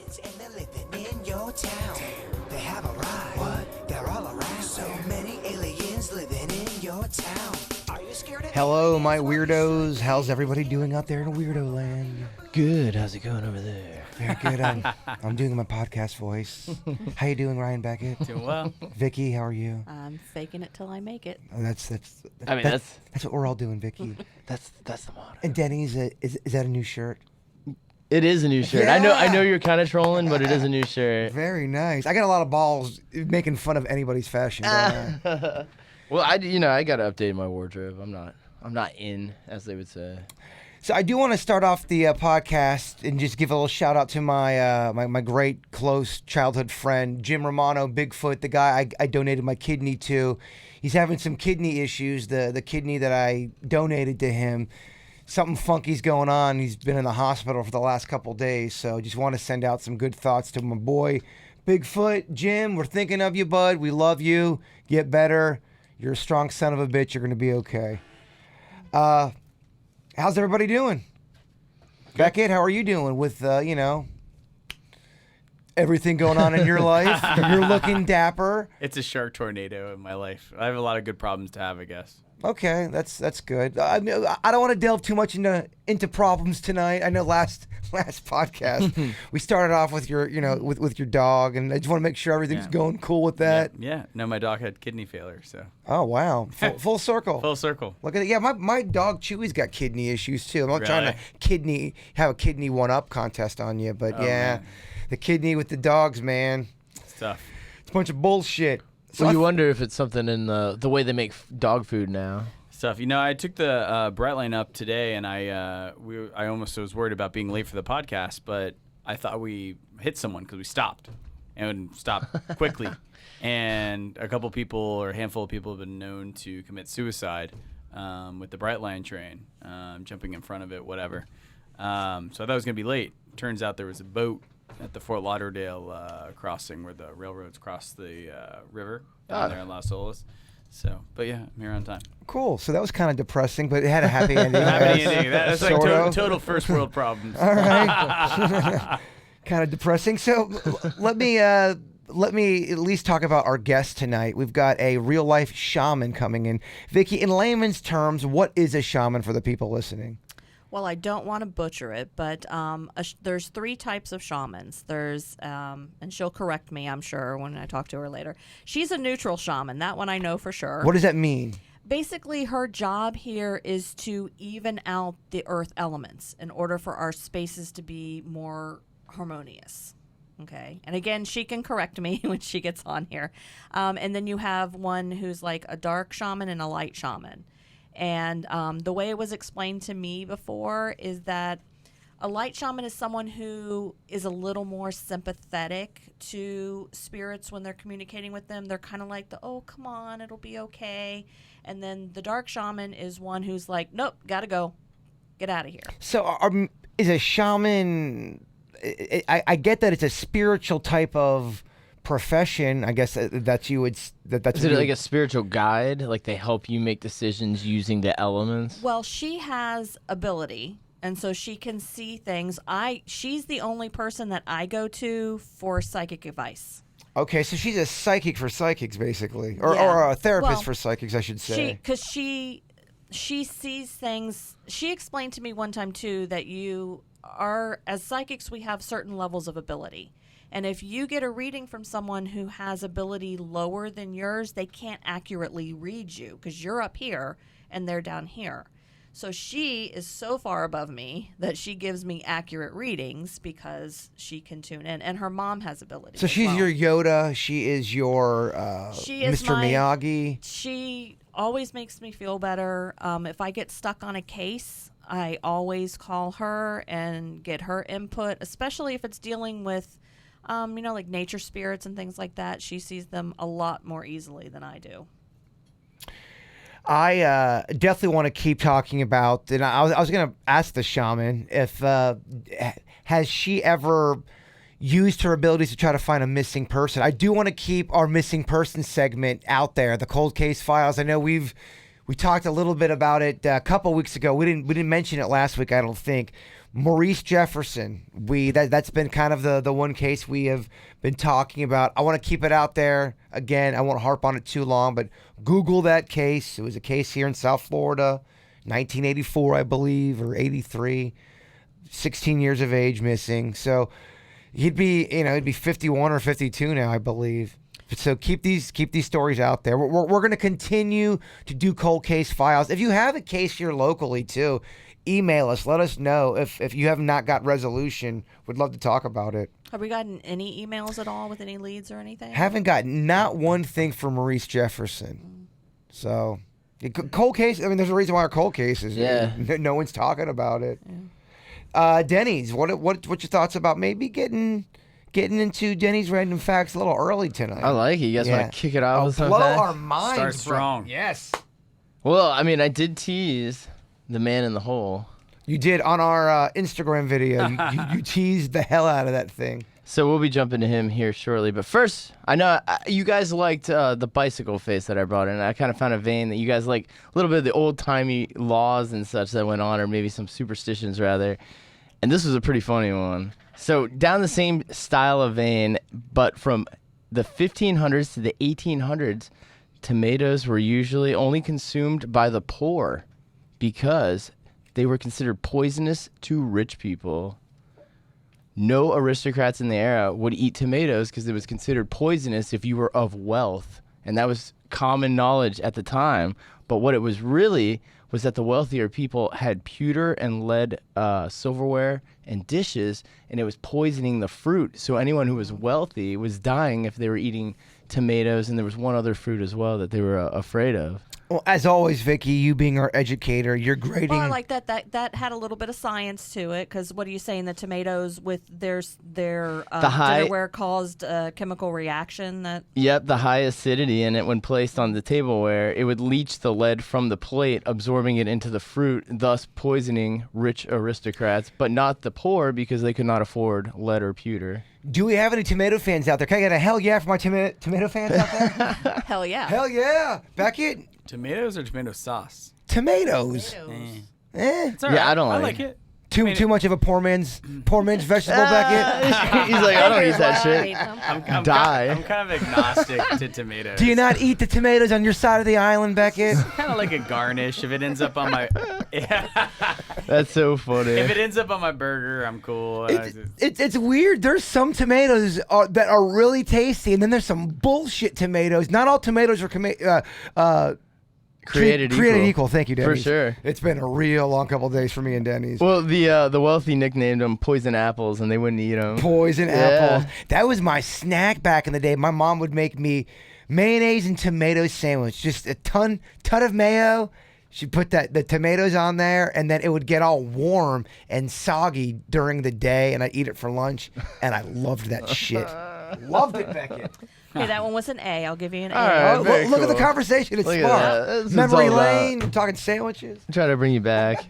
aliens and they're living in your town. They have arrived. What? They're all around. So many aliens living in your town. Are you scared of Hello, my weirdos. How's everybody doing out there in Weirdo Land? Good. How's it going over there? Very good. I'm doing my podcast voice. How you doing, Ryan Beckett? Doing well. Vicky, how are you? I'm faking it till I make it. That's what we're all doing, Vicky. That's the motto. And Denny's, is that a new shirt? It is a new shirt. Yeah. I know you're kind of trolling, but it is a new shirt. Very nice. I got a lot of balls making fun of anybody's fashion. Don't I? Well, I got to update my wardrobe. I'm not in, as they would say. So I do want to start off the podcast and just give a little shout out to my my great close childhood friend Jim Romano, Bigfoot, the guy I donated my kidney to. He's having some kidney issues. The kidney that I donated to him, something funky's going on. He's been in the hospital for the last couple days. So just want to send out some good thoughts to my boy Bigfoot. Jim, we're thinking of you, bud. We love you. Get better. You're a strong son of a bitch. You're gonna be okay. How's everybody doing? Beckett, how are you doing with, everything going on in your life? You're looking dapper. It's a shark tornado in my life. I have a lot of good problems to have, I guess. Okay, that's good. I don't want to delve too much into problems tonight. I know last podcast we started off with your with your dog, and I just want to make sure everything's going cool with that. Yeah. No, my dog had kidney failure, so. Oh wow, full circle. Full circle. Look at it. Yeah, my dog Chewy's got kidney issues too. I'm not trying to have a kidney one-up contest on you, but man. The kidney with the dogs, man. It's tough. It's a bunch of bullshit. So you wonder if it's something in the way they make dog food now. Stuff. I took the Brightline up today, and I almost was worried about being late for the podcast, but I thought we hit someone because we stopped quickly. And a handful of people have been known to commit suicide with the Brightline train, jumping in front of it, whatever. So I thought it was going to be late. Turns out there was a boat at the Fort Lauderdale crossing where the railroads cross the river down there in Las Olas. So, but yeah, I'm here on time. Cool. So that was kind of depressing, but it had a happy ending. Happy ending. That's like total first world problems. All right. Kind of depressing. So let me at least talk about our guest tonight. We've got a real life shaman coming in. Vicky, in layman's terms, what is a shaman for the people listening? Well, I don't want to butcher it, but there's three types of shamans. There's, and she'll correct me, I'm sure, when I talk to her later. She's a neutral shaman. That one I know for sure. What does that mean? Basically, her job here is to even out the earth elements in order for our spaces to be more harmonious. Okay. And again, she can correct me when she gets on here. And then you have one who's like a dark shaman and a light shaman. And the way it was explained to me before is that a light shaman is someone who is a little more sympathetic to spirits when they're communicating with them. They're kind of like oh, come on, it'll be okay. And then the dark shaman is one who's like, nope, gotta go. Get out of here. So is a shaman, I get that it's a spiritual type of profession, I guess that's you would that's is it like a spiritual guide, like they help you make decisions using the elements? Well, she has ability, and so she can see things. She's the only person that I go to for psychic advice. Okay, so she's a psychic for psychics, basically, or a therapist for psychics, I should say. Because she sees things. She explained to me one time too that as psychics, we have certain levels of ability. And if you get a reading from someone who has ability lower than yours, they can't accurately read you because you're up here and they're down here. So she is so far above me that she gives me accurate readings because she can tune in. And her mom has ability. So she's your Yoda. She is your Mr. Miyagi. She always makes me feel better. If I get stuck on a case, I always call her and get her input, especially if it's dealing with like nature spirits and things like that. She sees them a lot more easily than I do. I definitely want to keep talking about, and I was going to ask the shaman if has she ever used her abilities to try to find a missing person. I do want to keep our missing person segment out there, the cold case files. I know we've We talked a little bit about it a couple weeks ago. We didn't mention it last week, I don't think. Maurice Jefferson. That's been kind of the one case we have been talking about. I want to keep it out there. Again, I won't harp on it too long, but Google that case. It was a case here in South Florida, 1984, I believe, or 83. 16 years of age missing. So he'd be 51 or 52 now, I believe. So keep these stories out there. We're going to continue to do cold case files. If you have a case here locally too, email us. Let us know if you have not got resolution. We'd love to talk about it. Have we gotten any emails at all with any leads or anything? Haven't gotten not one thing from Maurice Jefferson. So cold case. I mean, there's a reason why our cold cases. Yeah. No one's talking about it. Yeah. Denny's. What's your thoughts about maybe getting into Denny's random facts a little early tonight? I like it. You guys want to kick it off with something? Blow our minds. Start strong. Yes. Well, I mean, I did tease the man in the hole. You did on our Instagram video. You teased the hell out of that thing. So we'll be jumping to him here shortly. But first, I know you guys liked the bicycle face that I brought in. I kind of found a vein that you guys like a little bit of the old-timey laws and such that went on, or maybe some superstitions rather. And this was a pretty funny one. So down the same style of vein, but from the 1500s to the 1800s, tomatoes were usually only consumed by the poor because they were considered poisonous to rich people. No aristocrats in the era would eat tomatoes because it was considered poisonous if you were of wealth. And that was common knowledge at the time. But what it was really was that the wealthier people had pewter and lead silverware and dishes, and it was poisoning the fruit. So anyone who was wealthy was dying if they were eating tomatoes, and there was one other fruit as well that they were afraid of. Well, as always, Vicky, you being our educator, you're grading. Well, I like that had a little bit of science to it, because what are you saying? The tomatoes with their dinnerware caused a chemical reaction that. Yep, the high acidity in it when placed on the tableware, it would leach the lead from the plate, absorbing it into the fruit, thus poisoning rich aristocrats, but not the poor because they could not afford lead or pewter. Do we have any tomato fans out there? Can I get a hell yeah for my tomato fans out there? Hell yeah. Hell yeah. Beckett? Tomatoes or tomato sauce? Tomatoes. It's all right. Yeah, I don't I like like it. Too much of a poor man's vegetable, Beckett? He's like, I don't eat that shit. I'm Die. I'm kind of agnostic to tomatoes. Do you not eat the tomatoes on your side of the island, Beckett? Kind of like a garnish. If it ends up on my, That's so funny. if it ends up on my burger, I'm cool. It's weird. There's some tomatoes that are really tasty, and then there's some bullshit tomatoes. Not all tomatoes are created equal. Thank you, Denny's. For sure. It's been a real long couple of days for me and Denny's. Well, the wealthy nicknamed them poison apples, and they wouldn't eat them. Poison apples. That was my snack back in the day. My mom would make me mayonnaise and tomato sandwich. Just a ton of mayo. She'd put the tomatoes on there, and then it would get all warm and soggy during the day, and I'd eat it for lunch, and I loved that shit. Loved it, Beckett. Okay, that one was an A. I'll give you an A. All right. Very Look at the cool. conversation. It's Look at smart. that. That's what it's Memory all about. lane. I'm talking sandwiches. I'm trying to bring you back.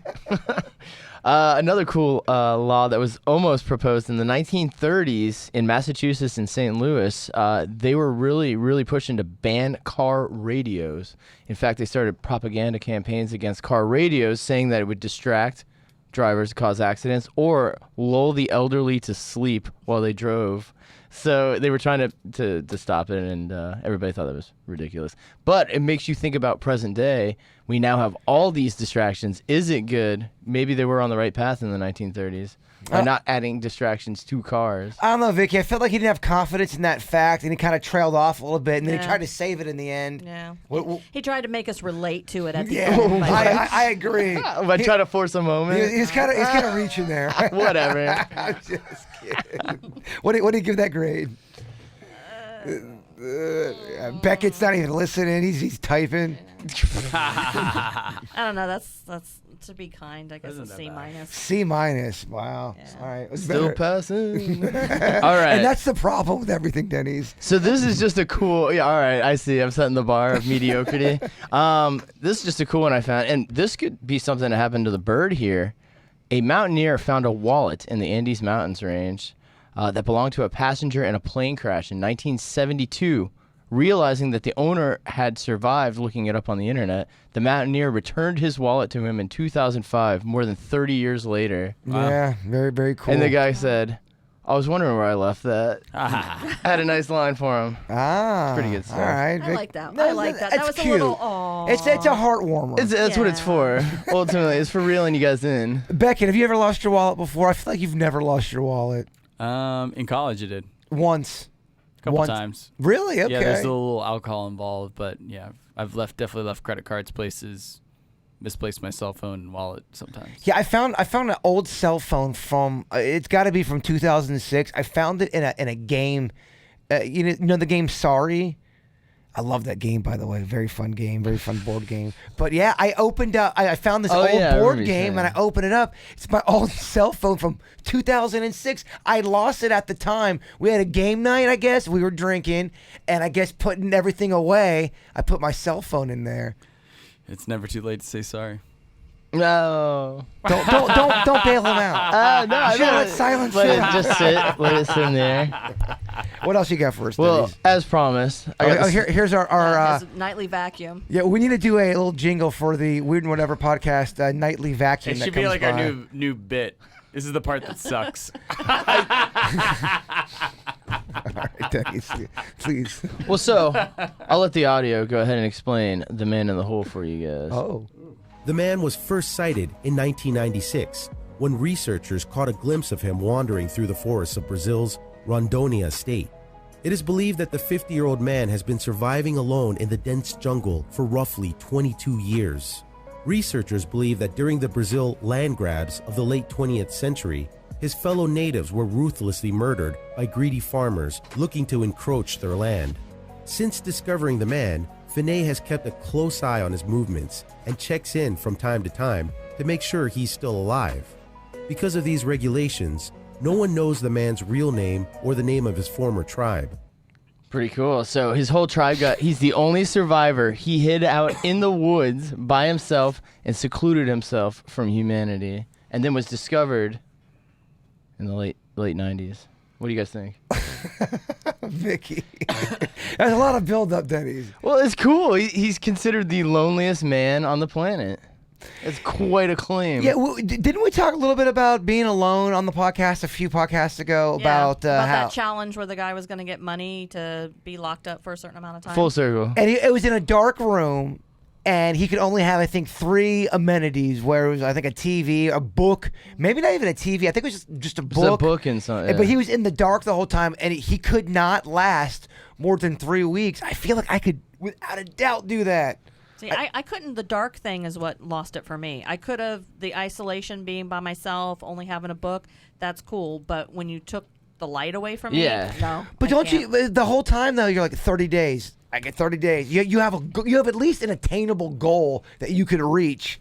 Another cool law that was almost proposed in the 1930s in Massachusetts and St. Louis, they were really, really pushing to ban car radios. In fact, they started propaganda campaigns against car radios, saying that it would distract drivers, cause accidents, or lull the elderly to sleep while they drove. So they were trying to stop it, and everybody thought that was ridiculous. But it makes you think about present day. We now have all these distractions. Is it good? Maybe they were on the right path in the 1930s by not adding distractions to cars. I don't know, Vicky. I felt like he didn't have confidence in that fact, and he kind of trailed off a little bit, and then he Yeah. tried to save it in the end. Yeah. Well, He tried to make us relate to it at the yeah, end. but- I agree. By trying to force a moment. He's kind of reaching there. Whatever. I'm just kidding. What do you give that grade? Beckett's not even listening. He's typing. I don't know. That's to be kind. I guess Isn't a that C bad? minus. C minus. Wow. Yeah. All right. It's Still better. passing. All right. And that's the problem with everything, Denny's. So this is just a cool. Yeah, all right. I see. I'm setting the bar of mediocrity. This is just a cool one I found, and this could be something that happened to the bird here. A mountaineer found a wallet in the Andes Mountains range that belonged to a passenger in a plane crash in 1972, Realizing that the owner had survived looking it up on the internet, the mountaineer returned his wallet to him in 2005, more than 30 years later. Yeah, very, very cool. And the guy said, I was wondering where I left that. I had a nice line for him. Pretty good stuff. All right. I like that. I like that. That was cute. a little. Aw. It's a heart warmer. That's what it's for. Ultimately, it's for reeling you guys in. Beckett, have you ever lost your wallet before? I feel like you've never lost your wallet. In college, I did. Once. A couple times. Really? Okay. Yeah, there's a little alcohol involved, but yeah, I've definitely left credit cards places, misplaced my cell phone and wallet sometimes. Yeah, I found an old cell phone from it's got to be from 2006. I found it in a game. You know the game Sorry. I love that game, by the way. Very fun game, very fun board game. But yeah, I opened up. I found this old board game, and I opened it up. It's my old cell phone from 2006. I lost it at the time. We had a game night, I guess. We were drinking, and I guess putting everything away, I put my cell phone in there. It's never too late to say sorry. No. Don't bail him out. No, I Should let silence let sit. it just sit. Let it sit in there. What else you got for us? Well, Denny's? as promised, I got this- here's our His nightly vacuum. yeah. We need to do a little jingle for the Weird and Whatever podcast nightly vacuum. It that should be comes like by. our new bit. This is the part that sucks. All right, Denny's, please. Well, so I'll let the audio go ahead and explain the man in the hole for you guys. Oh. The man was first sighted in 1996 when researchers caught a glimpse of him wandering through the forests of Brazil's Rondônia state. It is believed that the 50-year-old man has been surviving alone in the dense jungle for roughly 22 years. Researchers believe that during the Brazil land grabs of the late 20th century, his fellow natives were ruthlessly murdered by greedy farmers looking to encroach their land. Since discovering the man, Finney has kept a close eye on his movements and checks in from time to time to make sure he's still alive. Because of these regulations, no one knows the man's real name or the name of his former tribe. Pretty cool. So his whole tribe he's the only survivor. He hid out in the woods by himself and secluded himself from humanity, and then was discovered in the late 90s. What do you guys think? Vicky. There's a lot of build-up, Denny's. Well, it's cool. He's considered the loneliest man on the planet. It's quite a claim. Yeah, didn't we talk a little bit about being alone on the podcast a few podcasts ago about how that challenge where the guy was going to get money to be locked up for a certain amount of time? Full circle. and it was in a dark room, and he could only have, I think, 3 amenities, where it was, I think, a TV, a book, maybe not even a TV. I think it was just a book. Just a book and something. But he was in the dark the whole time, and he could not last more than 3 weeks. I feel like I could, without a doubt, do that. See, I couldn't. The dark thing is what lost it for me. I could have the isolation, being by myself, only having a book. That's cool. But when you took the light away from me, no. But I don't can't. you? The whole time though, you're like 30 days. I get 30 days. You have at least an attainable goal that you could reach.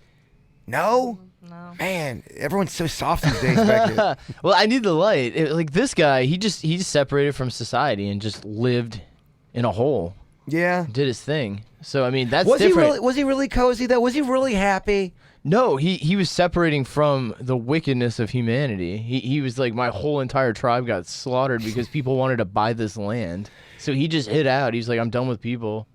No. No. Man, everyone's so soft these days, Beckett. Well, I need the light. Like this guy, he just separated from society and just lived in a hole. Yeah. Did his thing. So I mean, that's Was different. he really cozy though? Was he really happy? No, he was separating from the wickedness of humanity. He was like, my whole entire tribe got slaughtered because people wanted to buy this land. So he just hid out. He's like, I'm done with people.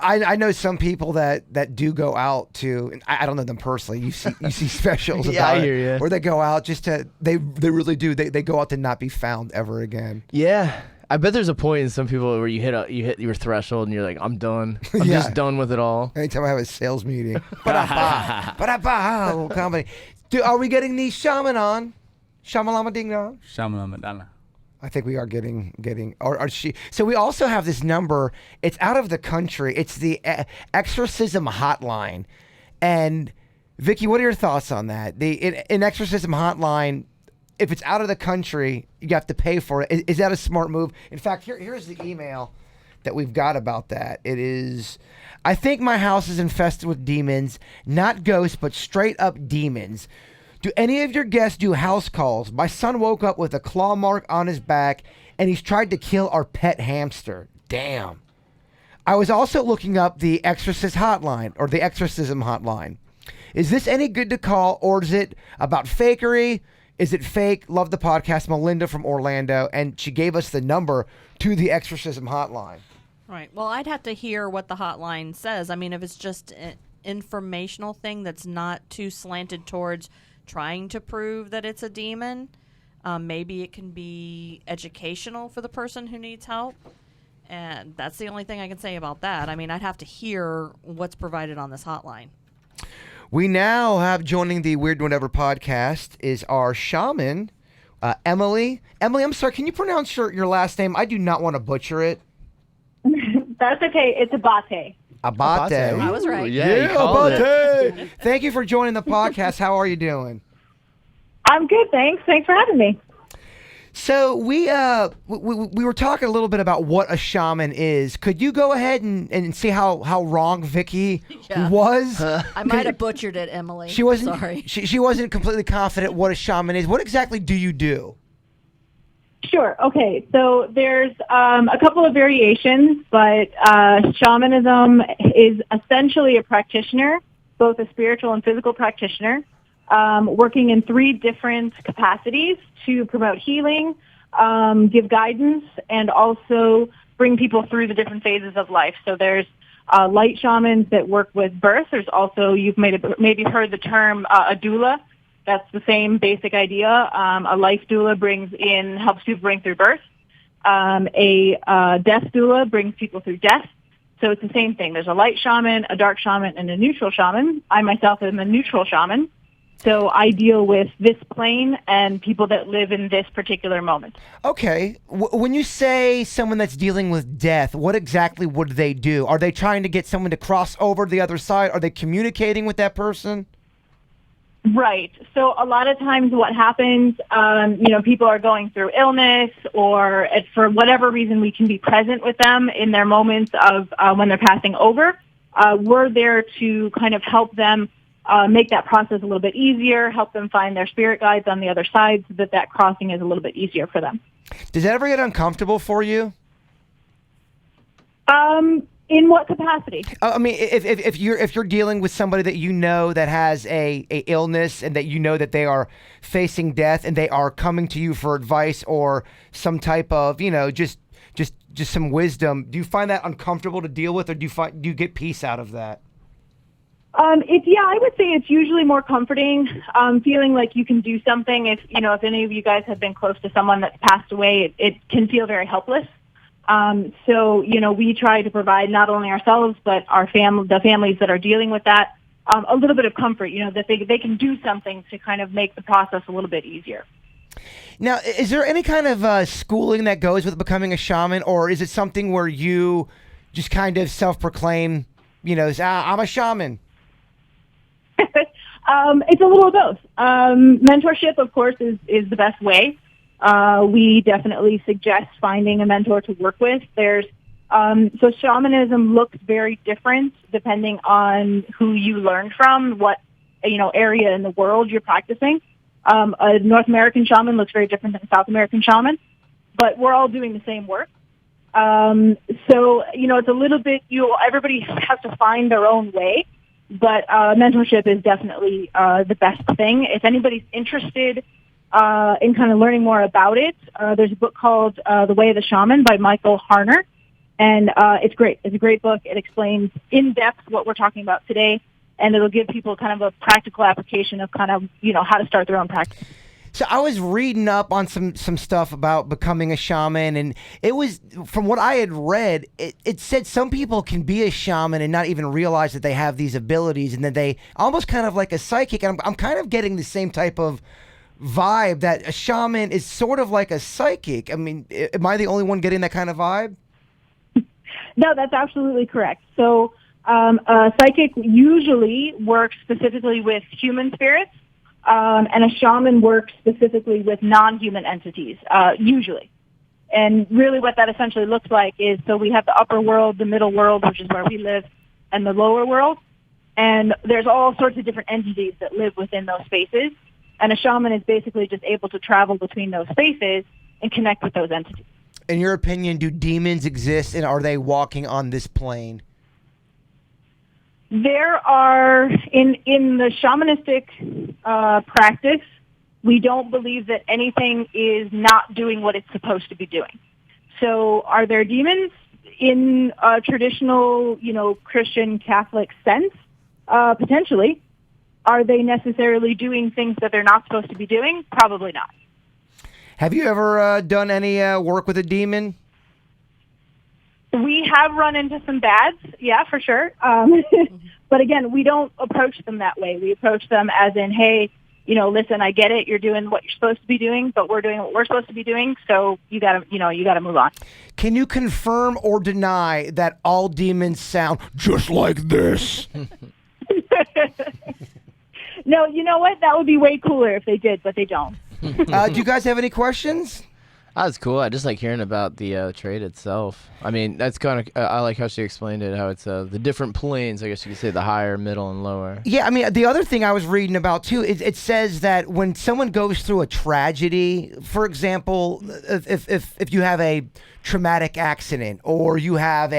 I know some people that do go out to, and I don't know them personally. You see specials Yeah, about I hear it, ya. where they go out just to they really do. They go out to not be found ever again. Yeah. I bet there's a point in some people where you hit your threshold and you're like, I'm done. I'm Yeah. just done with it all. Anytime I have a sales meeting, ba-da-ba, little comedy. Are we getting the shaman on? Shamalama ding dong. Shaman. I think we are getting or she. So we also have this number. It's out of the country. It's the Exorcism Hotline. And Vicky, what are your thoughts on that? In Exorcism Hotline, if it's out of the country, you have to pay for it. Is that a smart move? In fact, here's the email that we've got about that. It is, I think my house is infested with demons, not ghosts, but straight up demons. Do any of your guests do house calls? My son woke up with a claw mark on his back, and he's tried to kill our pet hamster. Damn. I was also looking up the Exorcist Hotline, or the Exorcism Hotline. Is this any good to call, or is it about fakery? Is it fake? Love the podcast. Melinda from Orlando, and she gave us the number to the Exorcism Hotline. Right. Well, I'd have to hear what the hotline says. I mean, if it's just an informational thing that's not too slanted towards trying to prove that it's a demon, maybe it can be educational for the person who needs help. And that's the only thing I can say about that. I mean, I'd have to hear what's provided on this hotline. We now have joining the Weird Whatever podcast is our shaman, Emily. Emily, I'm sorry, can you pronounce your last name? I do not want to butcher it. That's okay. It's Abate. Abate. I was right. Yeah, you called it. Abate. Thank you for joining the podcast. How are you doing? I'm good, thanks. Thanks for having me. So we were talking a little bit about what a shaman is. Could you go ahead and see how wrong Vicky was? I might have butchered it, Emily. She wasn't. Sorry. She wasn't completely confident what a shaman is. What exactly do you do? Sure. Okay. So there's a couple of variations, but shamanism is essentially a practitioner, both a spiritual and physical practitioner, working in 3 different capacities to promote healing, give guidance, and also bring people through the different phases of life. So there's light shamans that work with birth. There's also, you've maybe heard the term a doula. That's the same basic idea. A life doula helps people bring through birth. A death doula brings people through death. So it's the same thing. There's a light shaman, a dark shaman, and a neutral shaman. I myself am a neutral shaman. So I deal with this plane and people that live in this particular moment. Okay. When you say someone that's dealing with death, what exactly would they do? Are they trying to get someone to cross over to the other side? Are they communicating with that person? Right. So a lot of times what happens, people are going through illness or for whatever reason we can be present with them in their moments of when they're passing over. We're there to kind of help them make that process a little bit easier, help them find their spirit guides on the other side so that crossing is a little bit easier for them. Does that ever get uncomfortable for you? In what capacity? I mean, if you're dealing with somebody that you know that has a illness and that you know that they are facing death and they are coming to you for advice or some type of just some wisdom, do you find that uncomfortable to deal with, or do you get peace out of that? I would say it's usually more comforting, feeling like you can do something. If any of you guys have been close to someone that's passed away, it can feel very helpless. We try to provide not only ourselves, but the families that are dealing with that, a little bit of comfort, that they can do something to kind of make the process a little bit easier. Now, is there any kind of schooling that goes with becoming a shaman, or is it something where you just kind of self-proclaim, I'm a shaman? It's a little of both. Mentorship, of course, is the best way. We definitely suggest finding a mentor to work with. So shamanism looks very different depending on who you learn from, what, area in the world you're practicing. A North American shaman looks very different than a South American shaman, but we're all doing the same work. It's a little bit, everybody has to find their own way, but mentorship is definitely the best thing. If anybody's interested in kind of learning more about it, there's a book called The Way of the Shaman by Michael Harner, and it's great. It's a great book. It explains in depth what we're talking about today, and it'll give people kind of a practical application of kind of, how to start their own practice. So I was reading up on some stuff about becoming a shaman, and it was, from what I had read, it said some people can be a shaman and not even realize that they have these abilities, and then they almost kind of like a psychic. And I'm kind of getting the same type of vibe that a shaman is sort of like a psychic. I mean, am I the only one getting that kind of vibe? No, that's absolutely correct. So a psychic usually works specifically with human spirits. And a shaman works specifically with non-human entities, usually. And really what that essentially looks like is, so we have the upper world, the middle world, which is where we live, and the lower world. And there's all sorts of different entities that live within those spaces. And a shaman is basically just able to travel between those spaces and connect with those entities. In your opinion, do demons exist, and are they walking on this plane? There are, in the shamanistic practice, we don't believe that anything is not doing what it's supposed to be doing. So are there demons? in a traditional, Christian Catholic sense, potentially. Are they necessarily doing things that they're not supposed to be doing? Probably not. Have you ever done any work with a demon? We have run into some bads, yeah, for sure. But again, we don't approach them that way. We approach them as in, hey, listen, I get it. You're doing what you're supposed to be doing, but we're doing what we're supposed to be doing. So you gotta move on. Can you confirm or deny that all demons sound just like this? No, you know what? That would be way cooler if they did, but they don't. Do you guys have any questions? That was cool. I just like hearing about the trade itself. I mean, that's kind of, I like how she explained it, how it's the different planes, I guess you could say, the higher, middle, and lower. Yeah, I mean, the other thing I was reading about, too, it says that when someone goes through a tragedy, for example, if you have a traumatic accident or you have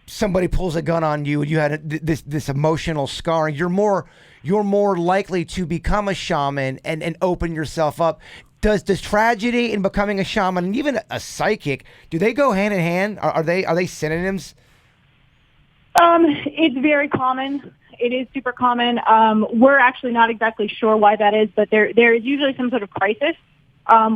somebody pulls a gun on you and you had this emotional scarring, you're more likely to become a shaman and open yourself up. Does tragedy and becoming a shaman and even a psychic, do they go hand in hand? Are they synonyms? It's very common. It is super common. We're actually not exactly sure why that is, but there is usually some sort of crisis,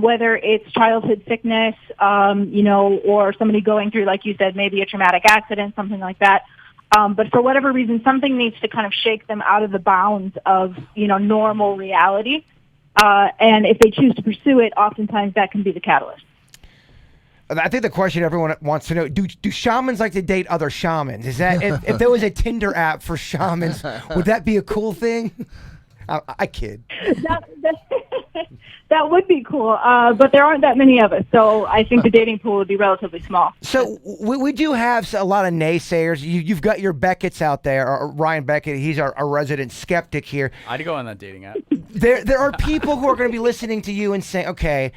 whether it's childhood sickness, or somebody going through, like you said, maybe a traumatic accident, something like that. But for whatever reason, something needs to kind of shake them out of the bounds of, normal reality. And if they choose to pursue it, oftentimes that can be the catalyst. I think the question everyone wants to know, do shamans like to date other shamans? Is that if there was a Tinder app for shamans, would that be a cool thing? I kid. That would be cool, but there aren't that many of us, so I think the dating pool would be relatively small. So we do have a lot of naysayers. You've got your Beckett's out there, or Ryan Beckett. He's our resident skeptic here. I'd go on that dating app. There are people who are going to be listening to you and saying, okay,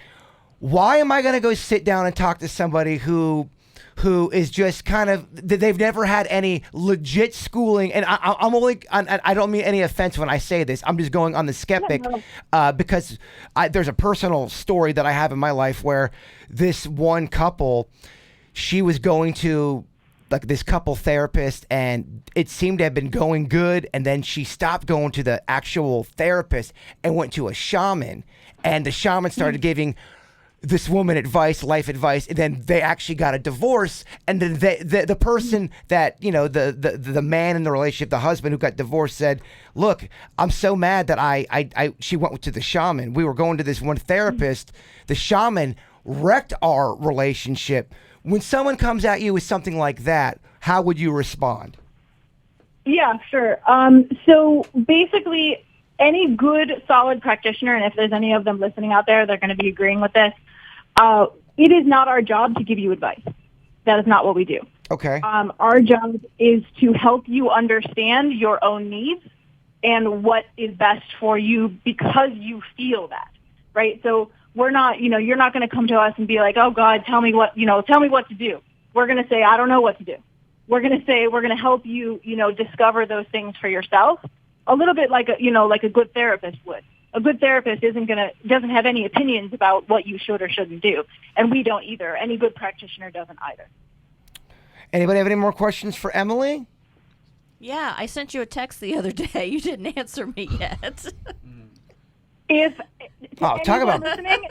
why am I going to go sit down and talk to somebody who is just kind of, they've never had any legit schooling, and I don't mean any offense when I say this. I'm just going on the skeptic, because there's a personal story that I have in my life where this one couple, she was going to like this couple therapist, and it seemed to have been going good, and then she stopped going to the actual therapist and went to a shaman, and the shaman started giving this woman life advice, and then they actually got a divorce, and then the person that, the man in the relationship, the husband who got divorced, said, look, I'm so mad that she went to the shaman. We were going to this one therapist. The shaman wrecked our relationship. When someone comes at you with something like that, how would you respond? Yeah, sure. So basically, any good, solid practitioner, and if there's any of them listening out there, they're going to be agreeing with this. It is not our job to give you advice. That is not what we do. Okay. Our job is to help you understand your own needs and what is best for you because you feel that, right? So we're not, you're not going to come to us and be like, oh God, tell me what to do. We're going to say, I don't know what to do. We're going to say, we're going to help you, discover those things for yourself. A little bit like a good therapist would. A good therapist doesn't have any opinions about what you should or shouldn't do, and we don't either. Any good practitioner doesn't either. Anybody have any more questions for Emily? Yeah, I sent you a text the other day. You didn't answer me yet. If talk about listening,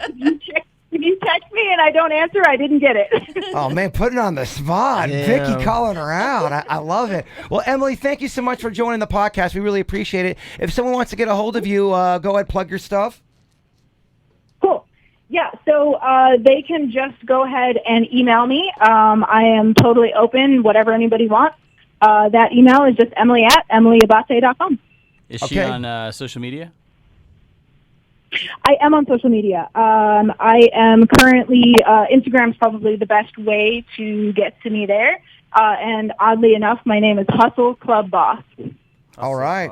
if you text me and I don't answer, I didn't get it. Oh man, putting on the spot. Yeah. Vicky calling her out. I love it. Well, Emily, thank you so much for joining the podcast. We really appreciate it. If someone wants to get a hold of you, go ahead, plug your stuff. Cool. Yeah, so they can just go ahead and email me. I am totally open, whatever anybody wants. That email is just emily@emilyabate.com. Is she on social media? I am on social media. I am currently, Instagram's probably the best way to get to me there. And oddly enough, my name is Hustle Club Boss. All right.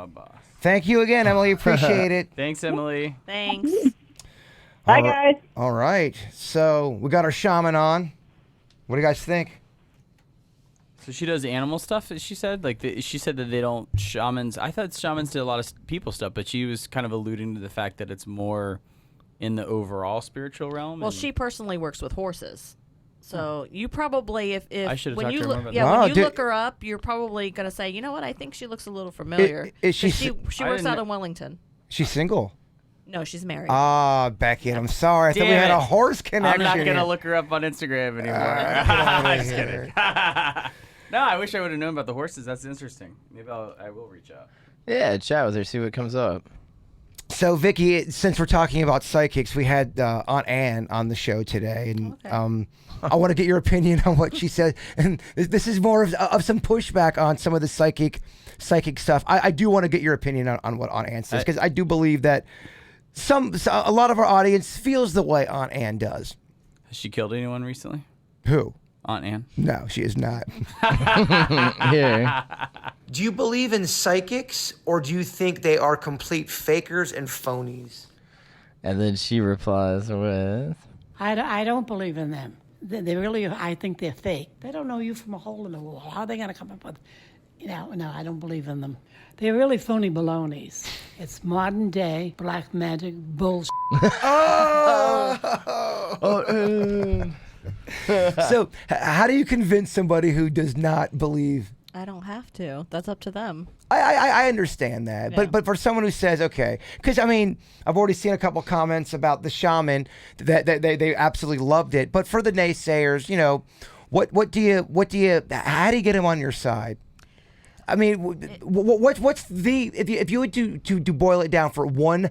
Thank you again, Emily. Appreciate it. Thanks, Emily. Thanks. Bye, guys. All right. So we got our shaman on. What do you guys think? So she does animal stuff, she said? She said that they don't, shamans, I thought shamans did a lot of people stuff, but she was kind of alluding to the fact that it's more in the overall spiritual realm. Well, she personally works with horses. So you probably, if I should've when talked you to her more look, about yeah, that. when Wow, you dude. look her up, you're probably gonna say, you know what? I think she looks a little familiar. Is she 'Cause she I works didn't out kn- in Wellington. She's single. No, she's married. Ah, Beckett, I'm sorry. I thought we Damn had a it. horse I'm connection. not gonna here. look her up on Instagram anymore. outta Just here. kidding. No, I wish I would have known about the horses. That's interesting. Maybe I will reach out. Yeah, chat with her, see what comes up. So, Vicky, since we're talking about psychics, we had Aunt Ann on the show today, and Okay. I want to get your opinion on what she said. And this is more of some pushback on some of the psychic stuff. I do want to get your opinion on what Aunt Ann says, because I do believe that a lot of our audience feels the way Aunt Ann does. Has she killed anyone recently? Who? Aunt Ann? No, she is not. Here. Do you believe in psychics, or do you think they are complete fakers and phonies? And then she replies with, I don't believe in them. They really, I think they're fake. They don't know you from a hole in the wall. How are they going to come up with, no, I don't believe in them. They're really phony balonies. It's modern day black magic bullshit. So, how do you convince somebody who does not believe? I don't have to. That's up to them. I understand that, Yeah. but for someone who says, okay, because I mean, I've already seen a couple comments about the Shaman that they absolutely loved it, but for the naysayers, what do you how do you get them on your side? I mean, what's the if you were to boil it down for one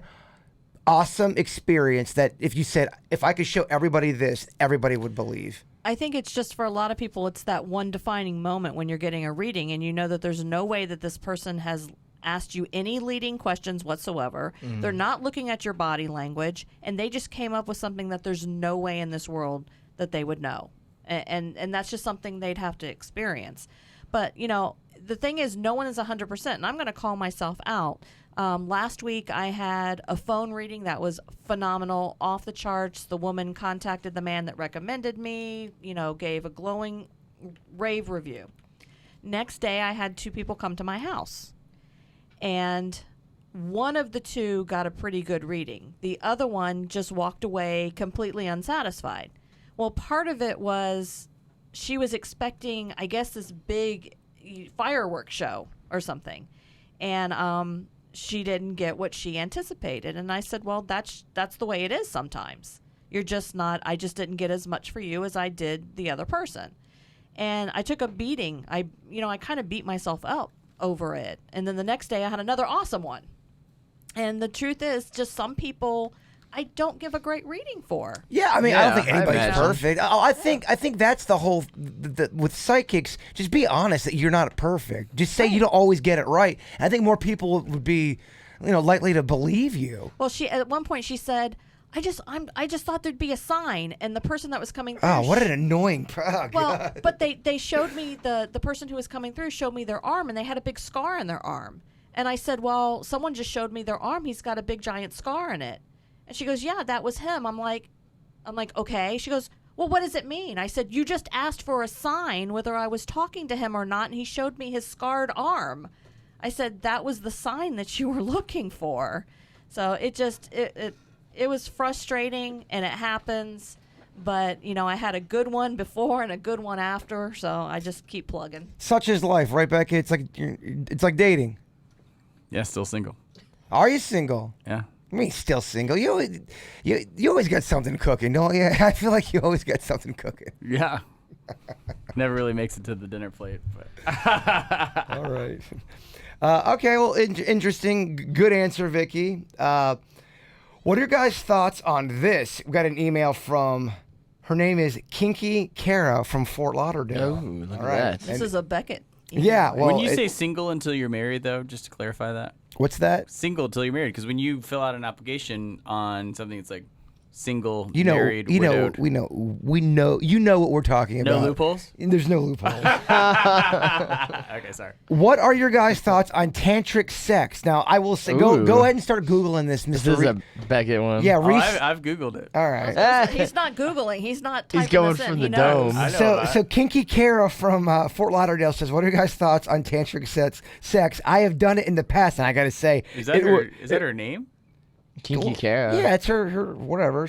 awesome experience that if I could show everybody this, everybody would believe? I think it's just for a lot of people, it's that one defining moment when you're getting a reading and you know that there's no way that this person has asked you any leading questions whatsoever. They're not looking at your body language, and they just came up with something that there's no way in this world that they would know. And that's just something they'd have to experience. But, the thing is, no one is 100%, and I'm going to call myself out. Last week, I had a phone reading that was phenomenal, off the charts. The woman contacted the man that recommended me, gave a glowing rave review. Next day, I had 2 people come to my house, and one of the 2 got a pretty good reading. The other one just walked away completely unsatisfied. Well, part of it was she was expecting, I guess, this big fireworks show or something, and she didn't get what she anticipated. And I said, well, that's the way it is sometimes. You're just not, I just didn't get as much for you as I did the other person. And I took a beating. I kind of beat myself up over it. And then the next day I had another awesome one. And the truth is, just some people I don't give a great reading for. Yeah, I mean, I don't Yeah, think I anybody's imagine. perfect. I think that's the whole with psychics. Just be honest that you're not perfect. Just say you don't always get it right. I think more people would be, likely to believe you. Well, she at one point she said, I just thought there'd be a sign, and the person that was coming through. Oh, what an annoying. Oh, Well, God. but they showed me the person who was coming through showed me their arm, and they had a big scar on their arm. And I said, well, someone just showed me their arm. He's got a big giant scar in it. And she goes, yeah, that was him. I'm like, okay. She goes, well, what does it mean? I said, you just asked for a sign whether I was talking to him or not, and he showed me his scarred arm. I said, that was the sign that you were looking for. So it was frustrating, and it happens. But, I had a good one before and a good one after, so I just keep plugging. Such is life, right, Becky? It's like dating. Yeah, still single. Are you single? Yeah. I mean, still single. You always got something cooking, don't you? I feel like you always got something cooking. Yeah. Never really makes it to the dinner plate, but All right. Okay, well, interesting. Good answer, Vicky. What are your guys' thoughts on this? We got an email from, her name is Kinky Kara from Fort Lauderdale. Oh, look All at right. that. This is a Beckett. Yeah, well, when you say single until you're married, though, just to clarify that, what's that? single until you're married, because when you fill out an application on something, it's like single, You know, married, you know, widowed. we know, you know what we're talking No about. loopholes? There's no loopholes. Okay, sorry. What are your guys' thoughts on tantric sex? Now, I will say, go Ooh. ahead and start Googling this, Mr. This is Re- a Beckett one. Yeah, Oh, Reese. I've Googled it. All right. He's not Googling. He's not typing He's going this in. from He the knows. dome. I know So, that. so Kinky Kara from Fort Lauderdale says, "What are your guys' thoughts on tantric sex? I have done it in the past, and I got to say, Is that her name? Kinky Kara. Yeah, it's her whatever.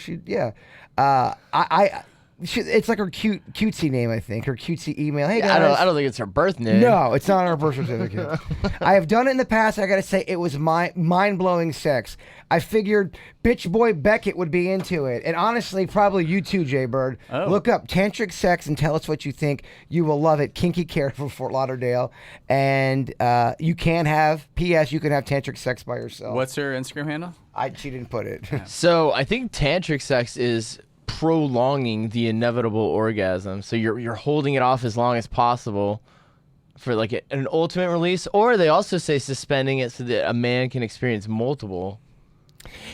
I It's like her cutesy name, I think. Her cutesy email. Hey guys. I don't think it's her birth name. No, it's not on her birth certificate. I have done it in the past. I gotta say, it was mind-blowing sex. I figured bitch boy Beckett would be into it, and honestly, probably you too, Jay Bird. Oh. Look up tantric sex and tell us what you think. You will love it. Kinky Care from Fort Lauderdale, and you can have. P.S. You can have tantric sex by yourself. What's her Instagram handle? She didn't put it. So I think tantric sex is prolonging the inevitable orgasm. So you're holding it off as long as possible for like an ultimate release, or they also say suspending it so that a man can experience multiple.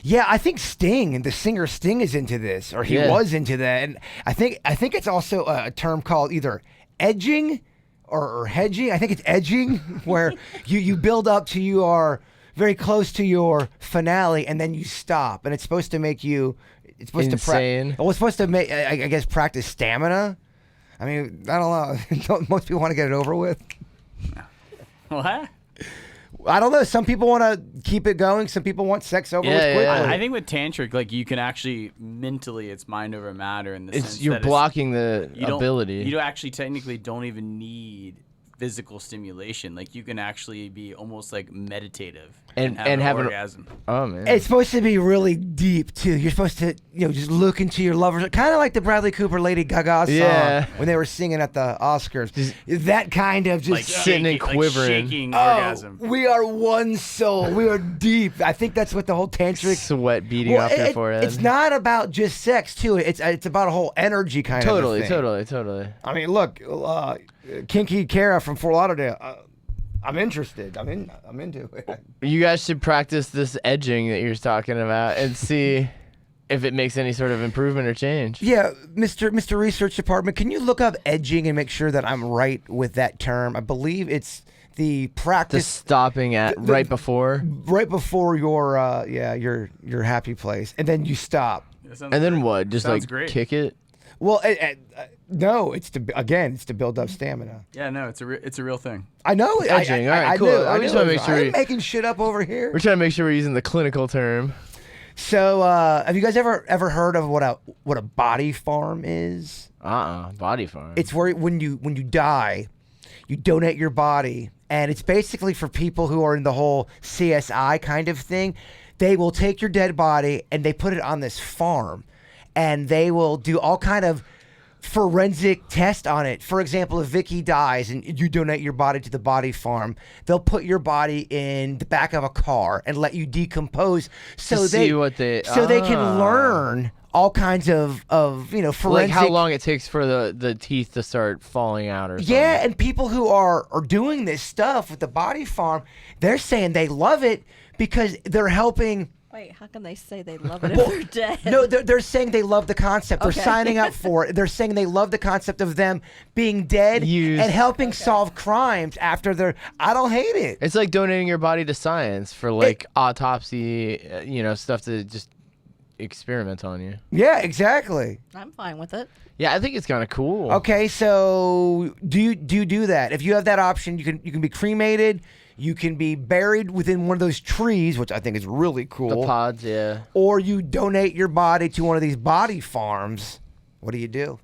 Yeah, I think Sting and the singer Sting is into this, or he was into that, and I think it's also a term called either edging or hedging. I think it's edging, where you build up to you are very close to your finale, and then you stop, and it's supposed to make you. It's supposed insane. it's supposed to make, I guess, practice stamina. I mean, I don't know. Don't most people want to get it over with? What? I don't know. Some people want to keep it going. Some people want sex over with quickly. I think with tantric, like you can actually mentally, it's mind over matter in the sense You're that blocking the ability. You don't actually technically don't even need physical stimulation. Like you can actually be almost like meditative and have an orgasm. Oh man, it's supposed to be really deep too. You're supposed to, just look into your lover's, kind of like the Bradley Cooper Lady Gaga song when they were singing at the Oscars. That kind of just like sitting and quivering, like shaking orgasm. We are one soul. We are deep. I think that's what the whole tantric sweat beating off your forehead. It's not about just sex too. It's about a whole energy kind of thing. Totally. I mean, look, Kinky Kara from Fort Lauderdale. I'm interested. I'm into it. You guys should practice this edging that you're talking about and see if it makes any sort of improvement or change. Yeah, Mr. Research Department, can you look up edging and make sure that I'm right with that term? I believe it's the practice. The stopping at right before your happy place, and then you stop. And then what? Just like great. Kick it? Well, no, it's to build up stamina. Yeah, no, it's a real thing. I know. Edging. All right, cool. I just want to make sure I'm making shit up over here. We're trying to make sure we're using the clinical term. So, have you guys ever heard of what a body farm is? Body farm. It's where when you die, you donate your body, and it's basically for people who are in the whole CSI kind of thing. They will take your dead body and they put it on this farm, and they will do all kind of forensic test on it. For example, if Vicky dies and you donate your body to the body farm, they'll put your body in the back of a car and let you decompose so they can learn all kinds of forensic, like how long it takes for the teeth to start falling out or something. Yeah, and people who are doing this stuff with the body farm, they're saying they love it because they're helping. Wait, how can they say they love it if they're dead? No, they're saying they love the concept. They're Okay. signing up for it. They're saying they love the concept of them being dead and helping solve crimes after they're. I don't hate it. It's like donating your body to science for like autopsy, stuff to just experiment on you. Yeah, exactly. I'm fine with it. Yeah, I think it's kind of cool. Okay, so do you do that? If you have that option, you can be cremated. You can be buried within one of those trees, which I think is really cool. The pods, yeah. Or you donate your body to one of these body farms. What do you do?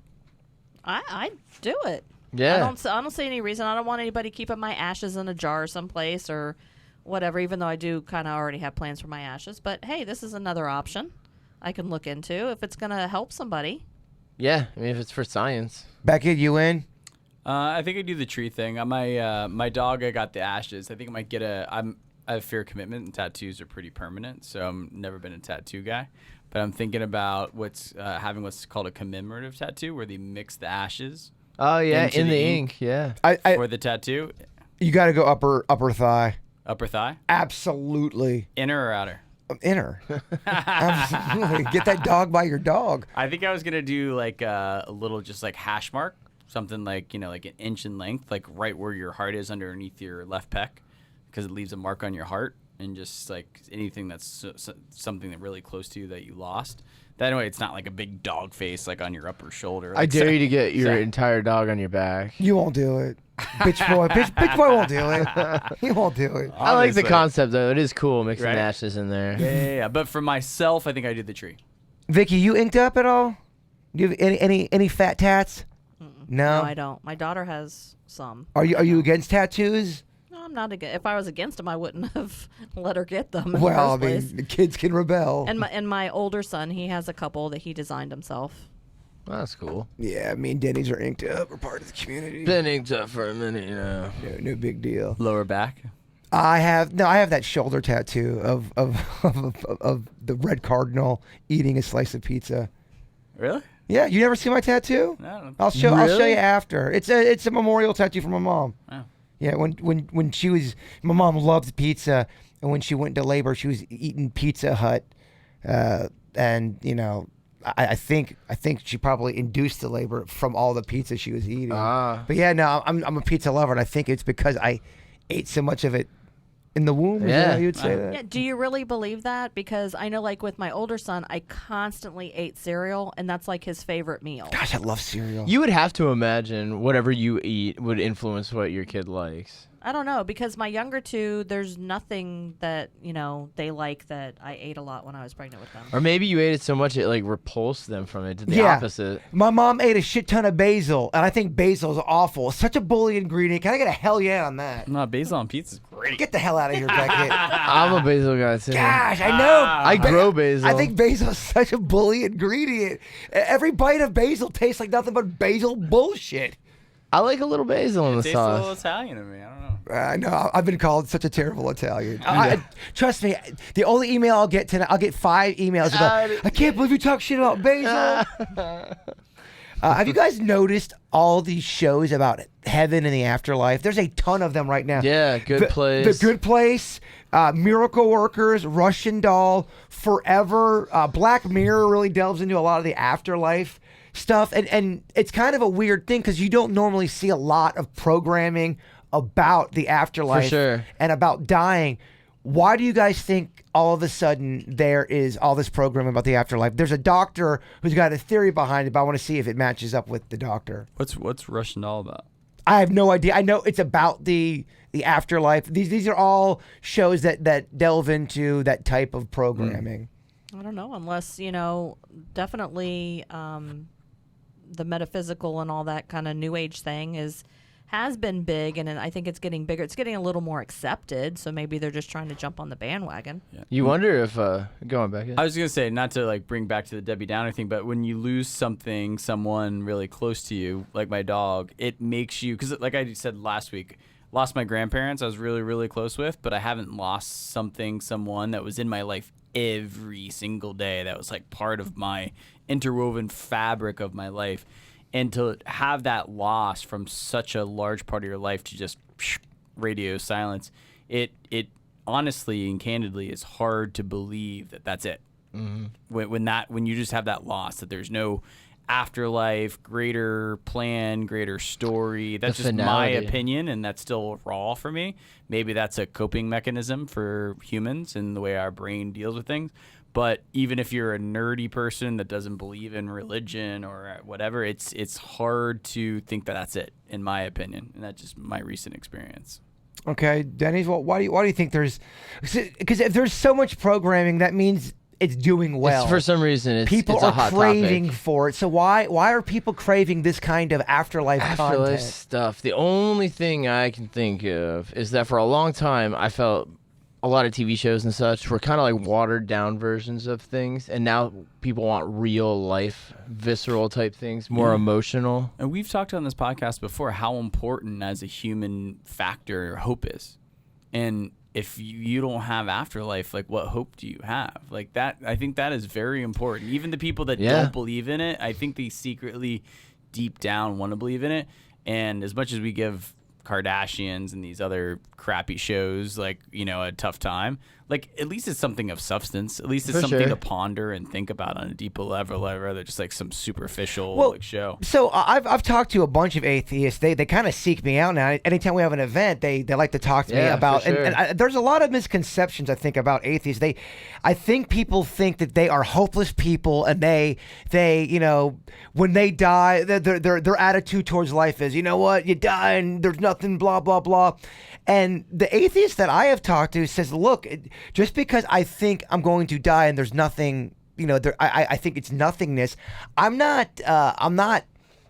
I do it. Yeah. I don't see any reason. I don't want anybody keeping my ashes in a jar someplace or whatever, even though I do kind of already have plans for my ashes. But, hey, this is another option I can look into if it's going to help somebody. Yeah, I mean, if it's for science. Beckett, you in? I think I do the tree thing. My dog, I got the ashes. I think I might get I have fear of commitment, and tattoos are pretty permanent, so I've never been a tattoo guy. But I'm thinking about having what's called a commemorative tattoo, where they mix the ashes. Oh yeah, into in the ink. Yeah. For the tattoo. You got to go upper thigh. Upper thigh. Absolutely. Inner or outer? Inner. Absolutely. Get that dog by your dog. I think I was gonna do like a little just like hash mark. Something like, like an inch in length, like right where your heart is underneath your left pec, because it leaves a mark on your heart, and just like anything that's something that really close to you that you lost. That way, it's not like a big dog face like on your upper shoulder. I dare you to get your entire dog on your back. You won't do it. Bitch boy won't do it. He won't do it. I like the concept though. It is cool mixing ashes in there. Yeah. But for myself, I think I did the tree. Vicky, you inked up at all? Do you have any fat tats? No, I don't. My daughter has some. Are you against tattoos? No, I'm not against. If I was against them, I wouldn't have let her get them. In Well, the I first mean, place. the kids can rebel. And my older son, he has a couple that he designed himself. Well, that's cool. Yeah, me and Denny's are inked up. We're part of the community. Been inked up for a minute, No big deal. Lower back. I have that shoulder tattoo of the red cardinal eating a slice of pizza. Really? Yeah, you never see my tattoo? No. I'll show Really? you after. It's a memorial tattoo from my mom. Oh. Yeah, when she was, my mom loved pizza, and when she went into labor, she was eating Pizza Hut, and I think she probably induced the labor from all the pizza she was eating. But yeah, no, I'm a pizza lover, and I think it's because I ate so much of it in the womb. Yeah. You'd say that. Yeah, do you really believe that? Because I know, like with my older son, I constantly ate cereal, and that's like his favorite meal. Gosh, I love cereal. You would have to imagine whatever you eat would influence what your kid likes. I don't know, because my younger two, there's nothing that they like that I ate a lot when I was pregnant with them. Or maybe you ate it so much it like repulsed them from it. Did the opposite. My mom ate a shit ton of basil, and I think basil is awful. It's such a bully ingredient. Can I get a hell yeah on that? No, basil on pizza is great. Get the hell out of here, Beckett. I'm a basil guy too. Gosh, I know. I grow basil. I think basil is such a bully ingredient. Every bite of basil tastes like nothing but basil bullshit. I like a little basil in the Tastes a little sauce. Italian to me. I don't know. I know. I've been called such a terrible Italian. Trust me, the only email I'll get tonight, I'll get 5 emails about, I can't believe you talk shit about basil. Have you guys noticed all these shows about heaven and the afterlife? There's a ton of them right now. Yeah, Good Place. The Good Place, Miracle Workers, Russian Doll, Forever. Black Mirror really delves into a lot of the afterlife stuff. And it's kind of a weird thing because you don't normally see a lot of programming about the afterlife For sure. and about dying. Why do you guys think all of a sudden there is all this programming about the afterlife? There's a doctor who's got a theory behind it, but I want to see if it matches up with the doctor. What's Russian Doll about? I have no idea. I know it's about the afterlife. These are all shows that delve into that type of programming. I don't know, unless, definitely the metaphysical and all that kind of new age thing has been big, and I think it's getting bigger. It's getting a little more accepted, so maybe they're just trying to jump on the bandwagon. Yeah. You wonder if go on, Becky. I was gonna say, not to like bring back to the Debbie Downer thing, but when you lose someone really close to you, like my dog, it makes you, because like I said last week, lost my grandparents I was really, really close with, but I haven't lost someone that was in my life every single day that was like part of my interwoven fabric of my life. And to have that loss from such a large part of your life to just radio silence, it honestly and candidly is hard to believe that that's it. Mm-hmm. When you just have that loss, that there's no afterlife, greater plan, greater story. That's just finality. my opinion, and that's still raw for me. Maybe that's a coping mechanism for humans and the way our brain deals with things. But even if you're a nerdy person that doesn't believe in religion or whatever, it's hard to think that that's it, in my opinion, and that's just my recent experience. Okay, Denny's. Well, why do you think there's? Because if there's so much programming, that means it's doing well. For some reason, people it's a are hot craving topic. for it. So why are people craving this kind of afterlife content? Stuff. The only thing I can think of is that for a long time, I felt a lot of TV shows and such were kind of like watered down versions of things, and now people want real life, visceral type things, more emotional. And we've talked on this podcast before how important as a human factor hope is. And if you don't have afterlife, like what hope do you have? Like that, I think that is very important. Even the people that don't believe in it, I think they secretly deep down want to believe in it. And as much as we give Kardashians and these other crappy shows like a tough time, like at least it's something of substance, at least it's something to ponder and think about on a deeper level, rather just like some superficial show. So I've talked to a bunch of atheists. They kind of seek me out now. Anytime we have an event, they like to talk to me about and there's a lot of misconceptions I think about atheists. I think people think that they are hopeless people, and they when they die, their attitude towards life is, you know what, you die and there's nothing, blah blah blah. And the atheist that I have talked to says, look, just because I think I'm going to die and there's nothing I think it's nothingness. I'm not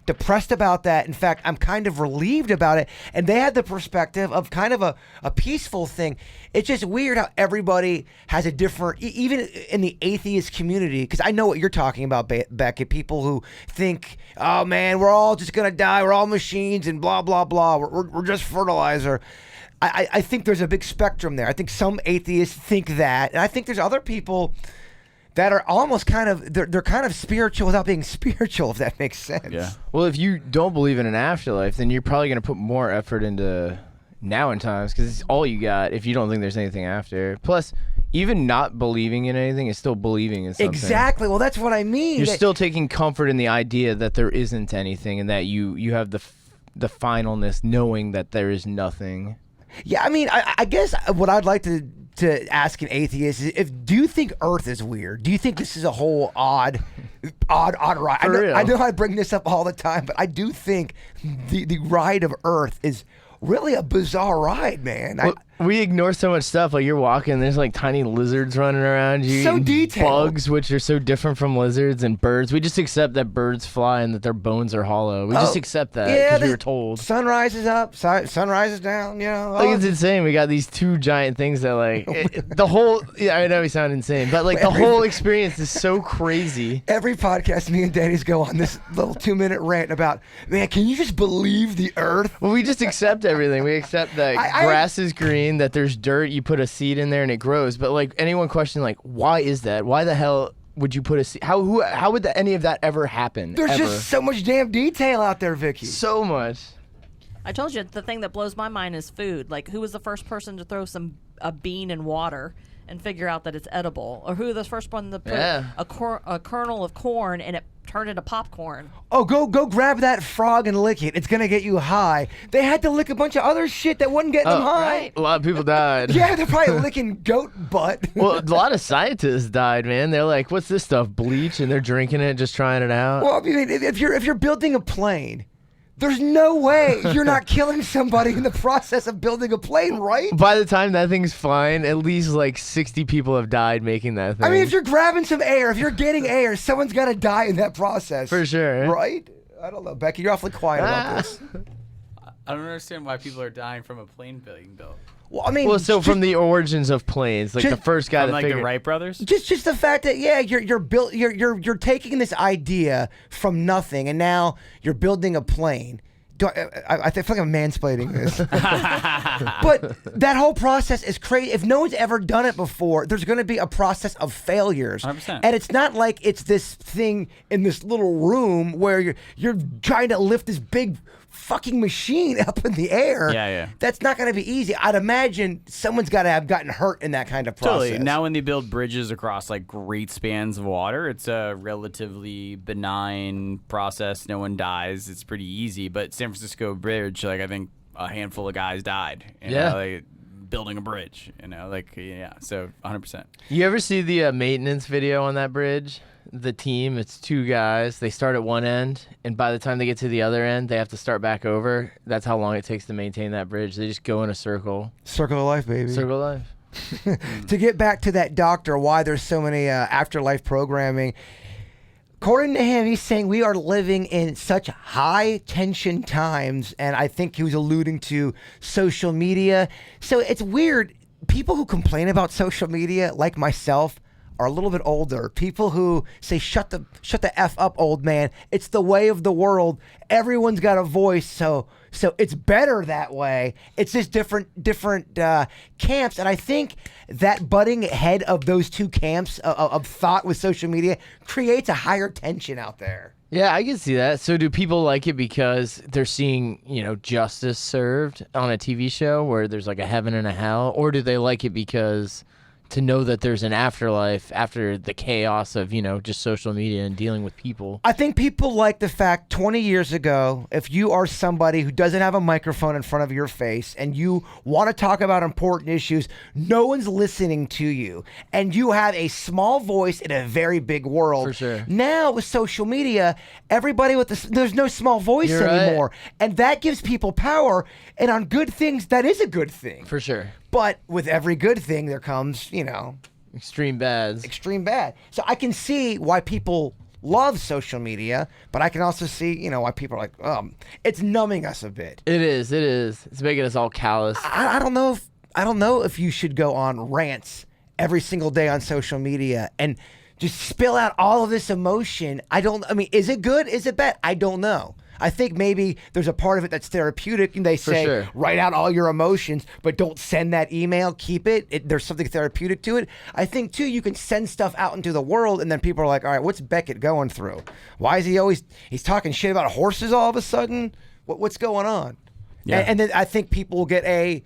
depressed about that. In fact, I'm kind of relieved about it. And they had the perspective of kind of a peaceful thing. It's just weird how everybody has a different, even in the atheist community, because I know what you're talking about, Beckett, people who think, oh man, we're all just going to die. We're all machines and blah, blah, blah. We're just fertilizer. I think there's a big spectrum there. I think some atheists think that. And I think there's other people that are almost kind of, they're kind of spiritual without being spiritual, if that makes sense. Yeah. Well, if you don't believe in an afterlife, then you're probably going to put more effort into now in times, because it's all you got if you don't think there's anything after. Plus, even not believing in anything is still believing in something. Exactly. Well, that's what I mean. You're still taking comfort in the idea that there isn't anything, and that you have the finalness knowing that there is nothing. Yeah, I mean, I guess what I'd like to ask an atheist is, do you think Earth is weird? Do you think this is a whole odd ride? I know I bring this up all the time, but I do think the ride of Earth is really a bizarre ride, man. Well, we ignore so much stuff. Like, you're walking, there's like tiny lizards running around you. So detailed. Bugs, which are so different from lizards, and birds. We just accept that birds fly and that their bones are hollow. We just accept that because we were told. Sun rises up, sun rises down, you know. Like, it's insane. We got these two giant things that, like, the whole, yeah, I know we sound insane, but like the whole experience is so crazy. Every podcast, me and Danny's go on this little 2-minute rant about, man, can you just believe the Earth? Well, we just accept everything. We accept that grass is green, that there's dirt, you put a seed in there and it grows. But like, anyone question, like, why is that? Why the hell would you put a seed? How would any of that ever happen? There's just so much damn detail out there, Vicky. So much. I told you, the thing that blows my mind is food. Like, who was the first person to throw a bean in water and figure out that it's edible? Or who was the first one to put a kernel of corn and it turned into popcorn? Oh, go grab that frog and lick it. It's going to get you high. They had to lick a bunch of other shit that wouldn't get them high. Right. A lot of people died. Yeah, they're probably licking goat butt. Well, a lot of scientists died, man. They're like, what's this stuff? Bleach? And they're drinking it, just trying it out. Well, I mean, if you're building a plane, there's no way you're not killing somebody in the process of building a plane, right? By the time that thing's flying, at least like 60 people have died making that thing. I mean, if you're grabbing some air, if you're getting air, someone's got to die in that process. For sure. Right? I don't know. Becky, you're awfully quiet about this. I don't understand why people are dying from a plane being built. Well, I mean, from the origins of planes, like the first guy From that like figured, the Wright Brothers? just the fact that you're taking this idea from nothing and now you're building a plane. I feel like I'm mansplaining this. But that whole process is crazy. If no one's ever done it before, there's going to be a process of failures. 100%. And it's not like it's this thing in this little room where you're trying to lift this big fucking machine up in the air. Yeah. That's not going to be easy. I'd imagine someone's got to have gotten hurt in that kind of process. Totally. Now when they build bridges across like great spans of water, it's a relatively benign process. No one dies. It's pretty easy. But San Francisco Bridge, like, I think a handful of guys died. You know, like, building a bridge. So 100%. You ever see the maintenance video on that bridge? The team, it's two guys. They start at one end, and by the time they get to the other end, they have to start back over. That's how long it takes to maintain that bridge. They just go in a circle. Circle of life, baby. Circle of life. To get back to that doctor, why there's so many afterlife programming. According to him, he's saying we are living in such high tension times, and I think he was alluding to social media. So it's weird. People who complain about social media, like myself, are a little bit older. People who say, shut the F up, old man. It's the way of the world. Everyone's got a voice, so it's better that way. It's just different camps. And I think that butting head of those two camps of thought with social media creates a higher tension out there. Yeah, I can see that. So do people like it because they're seeing, justice served on a TV show where there's like a heaven and a hell? Or do they like it because to know that there's an afterlife after the chaos of, just social media and dealing with people? I think people like the fact 20 years ago, if you are somebody who doesn't have a microphone in front of your face and you want to talk about important issues, no one's listening to you. And you have a small voice in a very big world. For sure. Now with social media, everybody there's no small voice anymore. Right. And that gives people power. And on good things, that is a good thing. For sure. But with every good thing, there comes, Extreme bads. Extreme bad. So I can see why people love social media, but I can also see, why people are like, it's numbing us a bit. It is. It's making us all callous. I don't know if you should go on rants every single day on social media and just spill out all of this emotion. Is it good? Is it bad? I don't know. I think maybe there's a part of it that's therapeutic, and they say, sure. Write out all your emotions, but don't send that email. Keep it. There's something therapeutic to it. I think, too, you can send stuff out into the world, and then people are like, all right, what's Beckett going through? Why is he's talking shit about horses all of a sudden? What's going on? Yeah. And then I think people will get an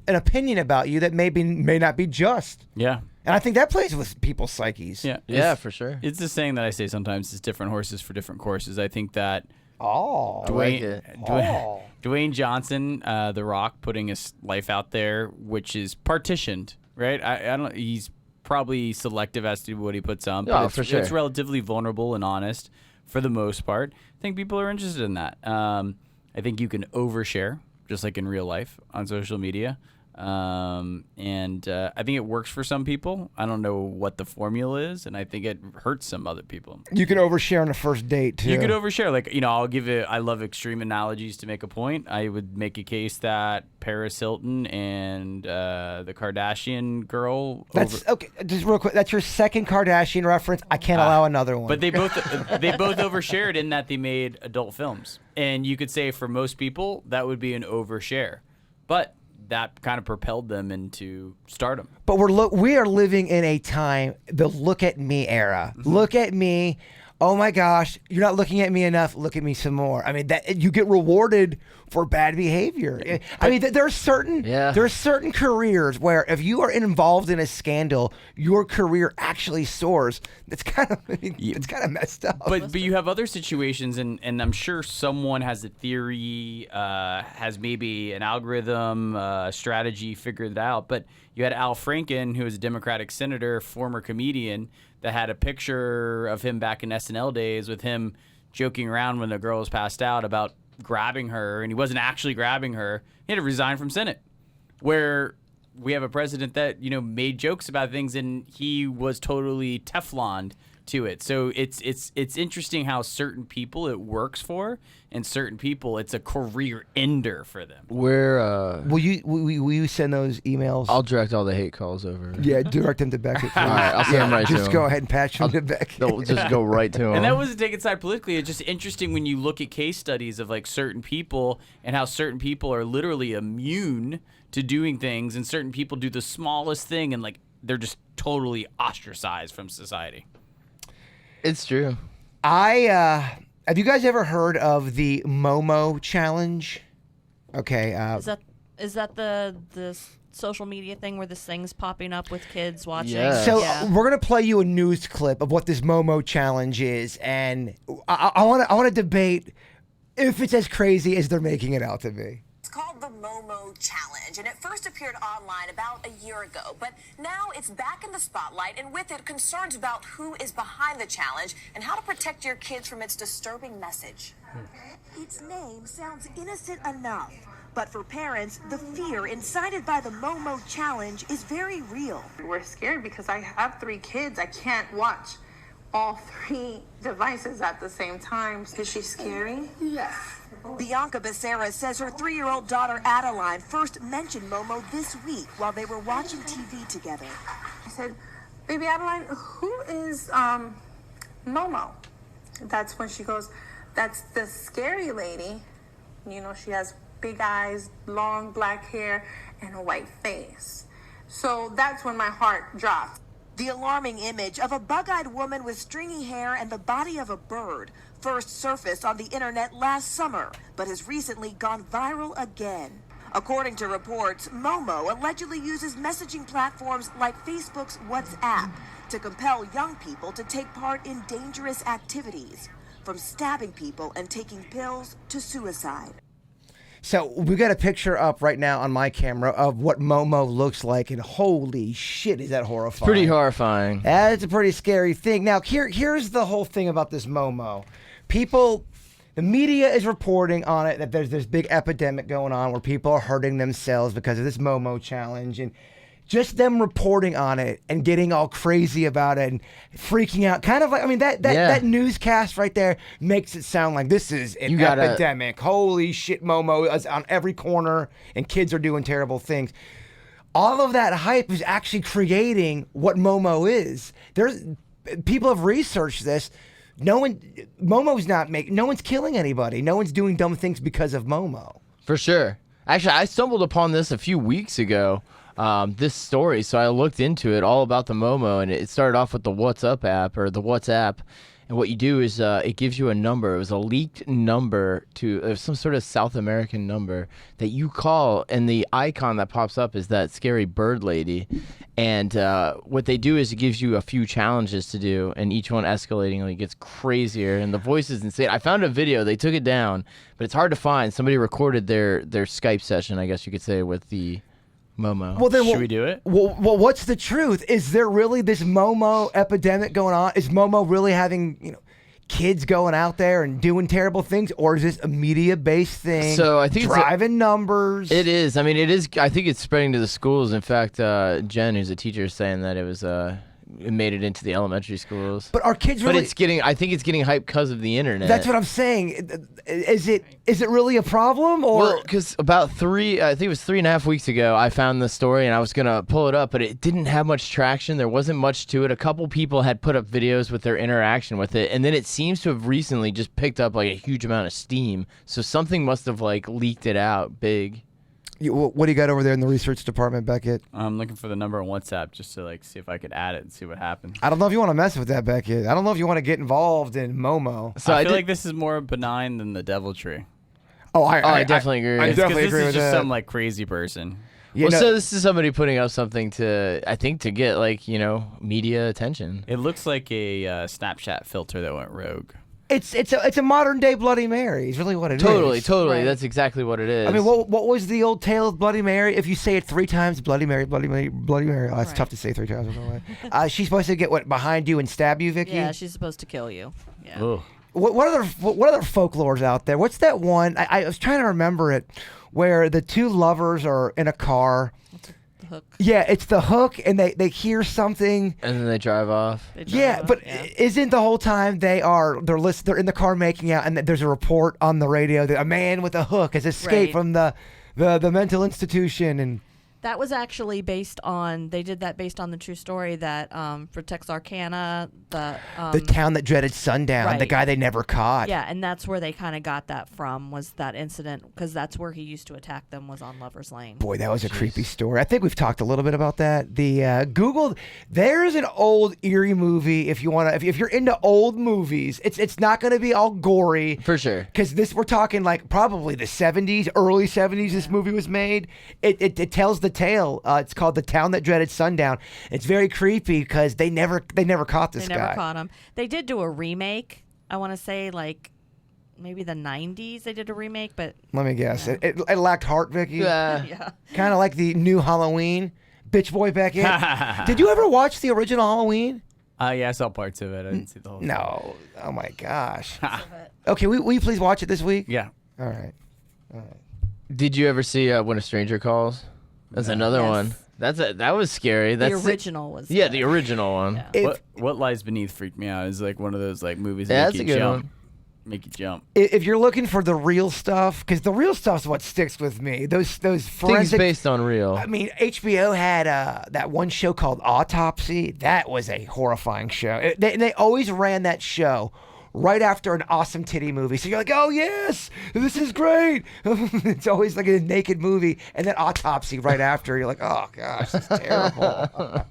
opinion about you that may not be just. Yeah. And I think that plays with people's psyches. Yeah. Yeah, for sure. It's the saying that I say sometimes, it's different horses for different courses. I think that Oh. Dwayne Johnson, The Rock, putting his life out there, which is partitioned, right? I don't. He's probably selective as to what he puts on, but for sure. it's relatively vulnerable and honest for the most part. I think people are interested in that. I think you can overshare, just like in real life on social media. And I think it works for some people. I don't know what the formula is, and I think it hurts some other people. You can overshare on a first date, too. You could overshare. Like, I'll give it, I love extreme analogies to make a point. I would make a case that Paris Hilton and the Kardashian girl. Okay, just real quick. That's your second Kardashian reference. I can't allow another one. But they both overshared in that they made adult films. And you could say for most people, that would be an overshare. But that kind of propelled them into stardom. But we are living in a time, the look at me era. Mm-hmm. Look at me. Oh my gosh, you're not looking at me enough. Look at me some more. I mean, that you get rewarded for bad behavior. I mean, there are certain careers where if you are involved in a scandal, your career actually soars. It's kind of messed up. But you have other situations, and I'm sure someone has a theory, has maybe an algorithm, strategy figured it out. But you had Al Franken, who was a Democratic senator, former comedian, that had a picture of him back in SNL days with him joking around when the girl was passed out about grabbing her, and he wasn't actually grabbing her. He had to resign from Senate, where we have a president that made jokes about things, and he was totally Tefloned to it. So it's interesting how certain people it works for, and certain people it's a career ender for them. Will you send those emails? I'll direct all the hate calls over. Yeah, direct them to Beckett. All right, I'll send them right to him. Just go ahead and patch them to Beckett. They'll just go right to him. And that wasn't taken side politically. It's just interesting when you look at case studies of like certain people and how certain people are literally immune to doing things, and certain people do the smallest thing and like they're just totally ostracized from society. It's true. Have you guys ever heard of the Momo challenge? Okay. Is that the social media thing where this thing's popping up with kids watching? Yeah. So we're gonna play you a news clip of what this Momo challenge is, and I want to debate if it's as crazy as they're making it out to be. It's called the Momo Challenge, and it first appeared online about a year ago, but now it's back in the spotlight, and with it, concerns about who is behind the challenge and how to protect your kids from its disturbing message. Its name sounds innocent enough, but for parents, the fear incited by the Momo Challenge is very real. We're scared because I have 3 kids. I can't watch all 3 devices at the same time. Is she scary? Yes. Bianca Becerra says her 3-year-old daughter Adeline first mentioned Momo this week while they were watching TV together. I said, "Baby Adeline, who is Momo?" That's when she goes, "That's the scary lady. She has big eyes, long black hair, and a white face." So that's when my heart dropped. The alarming image of a bug-eyed woman with stringy hair and the body of a bird first surfaced on the internet last summer, but has recently gone viral again. According to reports, Momo allegedly uses messaging platforms like Facebook's WhatsApp to compel young people to take part in dangerous activities, from stabbing people and taking pills to suicide. So we got a picture up right now on my camera of what Momo looks like, and holy shit, is that horrifying? Pretty horrifying. That's a pretty scary thing. Now, here's the whole thing about this Momo. The media is reporting on it that there's this big epidemic going on where people are hurting themselves because of this Momo challenge. And just them reporting on it and getting all crazy about it and freaking out, kind of like, I mean, that newscast right there makes it sound like this is an epidemic. Holy shit, Momo is on every corner and kids are doing terrible things. All of that hype is actually creating what Momo is. People have researched this. No one's killing anybody. No one's doing dumb things because of Momo. For sure. Actually, I stumbled upon this a few weeks ago, this story, so I looked into it, all about the Momo, and it started off with the WhatsApp app, or the WhatsApp, and what you do is it gives you a number. It was a leaked number to some sort of South American number that you call, and the icon that pops up is that scary bird lady. And what they do is it gives you a few challenges to do, and each one escalatingly gets crazier, and the voice is insane. I found a video. They took it down, but it's hard to find. Somebody recorded their Skype session, I guess you could say, with the Momo. Well, then, Should we do it? Well, what's the truth? Is there really this Momo epidemic going on? Is Momo really having, kids going out there and doing terrible things, or is this a media-based thing? So I think driving numbers. It is. I mean, it is. I think it's spreading to the schools. In fact, Jen, who's a teacher, is saying that it made it into the elementary schools. But are kids really? But I think it's getting hyped because of the internet. That's what I'm saying. Is it really a problem, or? Well, because about I think it was 3.5 weeks ago, I found the story and I was gonna pull it up, but it didn't have much traction. There wasn't much to it. A couple people had put up videos with their interaction with it, and then it seems to have recently just picked up like a huge amount of steam. So something must have like leaked it out big. What do you got over there in the research department, Beckett? I'm looking for the number on WhatsApp just to see if I could add it and see what happens. I don't know if you want to mess with that, Beckett. I don't know if you want to get involved in Momo. So I feel like this is more benign than the deviltry. Oh, I definitely agree. I definitely agree with that. This is just some crazy person. So this is somebody putting up something to get media attention. It looks like a Snapchat filter that went rogue. It's a modern day Bloody Mary. Is really what it is. Totally. Right. That's exactly what it is. I mean, what was the old tale of Bloody Mary? If you say it 3 times, Bloody Mary, Bloody Mary, Bloody Mary. Oh, it's tough to say 3 times. She's supposed to get behind you and stab you, Vicky. Yeah, she's supposed to kill you. Yeah. Ugh. What other folklores out there? What's that one? I was trying to remember it, where the 2 lovers are in a car. The hook. Yeah, it's the hook, and they hear something, and then they drive off. Isn't the whole time they're in the car making out, and there's a report on the radio that a man with a hook has escaped from the mental institution, and that was actually based on the true story that for Texarkana, the town that dreaded sundown, the guy they never caught. Yeah, and that's where they kind of got that from, was that incident, because that's where he used to attack them, was on Lover's Lane. Boy, that was a creepy story. I think we've talked a little bit about that. The Google, there's an old eerie movie if you're into old movies. It's not going to be all gory for sure, because we're talking like probably the 70s, early 70s. This movie was made. It tells the tale. It's called The Town That Dreaded Sundown. It's very creepy because they never caught this guy. They never caught him. They did do a remake. I want to say maybe the 90s they did a remake, but let me guess. It lacked heart, Vicky. Yeah. Kind of like the new Halloween. Bitch Boy Beckett. Did you ever watch the original Halloween? Yeah, I saw parts of it. I didn't see the whole thing. No. Oh my gosh. Okay, will you please watch it this week? Yeah. All right. Did you ever see When a Stranger Calls? That's another one. That was scary. The original was. Yeah, the original one. Yeah. What Lies Beneath freaked me out. It's like one of those movies that make you jump. One. Make you jump. If you're looking for the real stuff, because the real stuff's what sticks with me. Those forensic things based on real. I mean, HBO had that one show called Autopsy. That was a horrifying show. They always ran that show right after an awesome titty movie. So you're like, oh yes, this is great. It's always like a naked movie, and then Autopsy right after. You're like, oh gosh, it's terrible.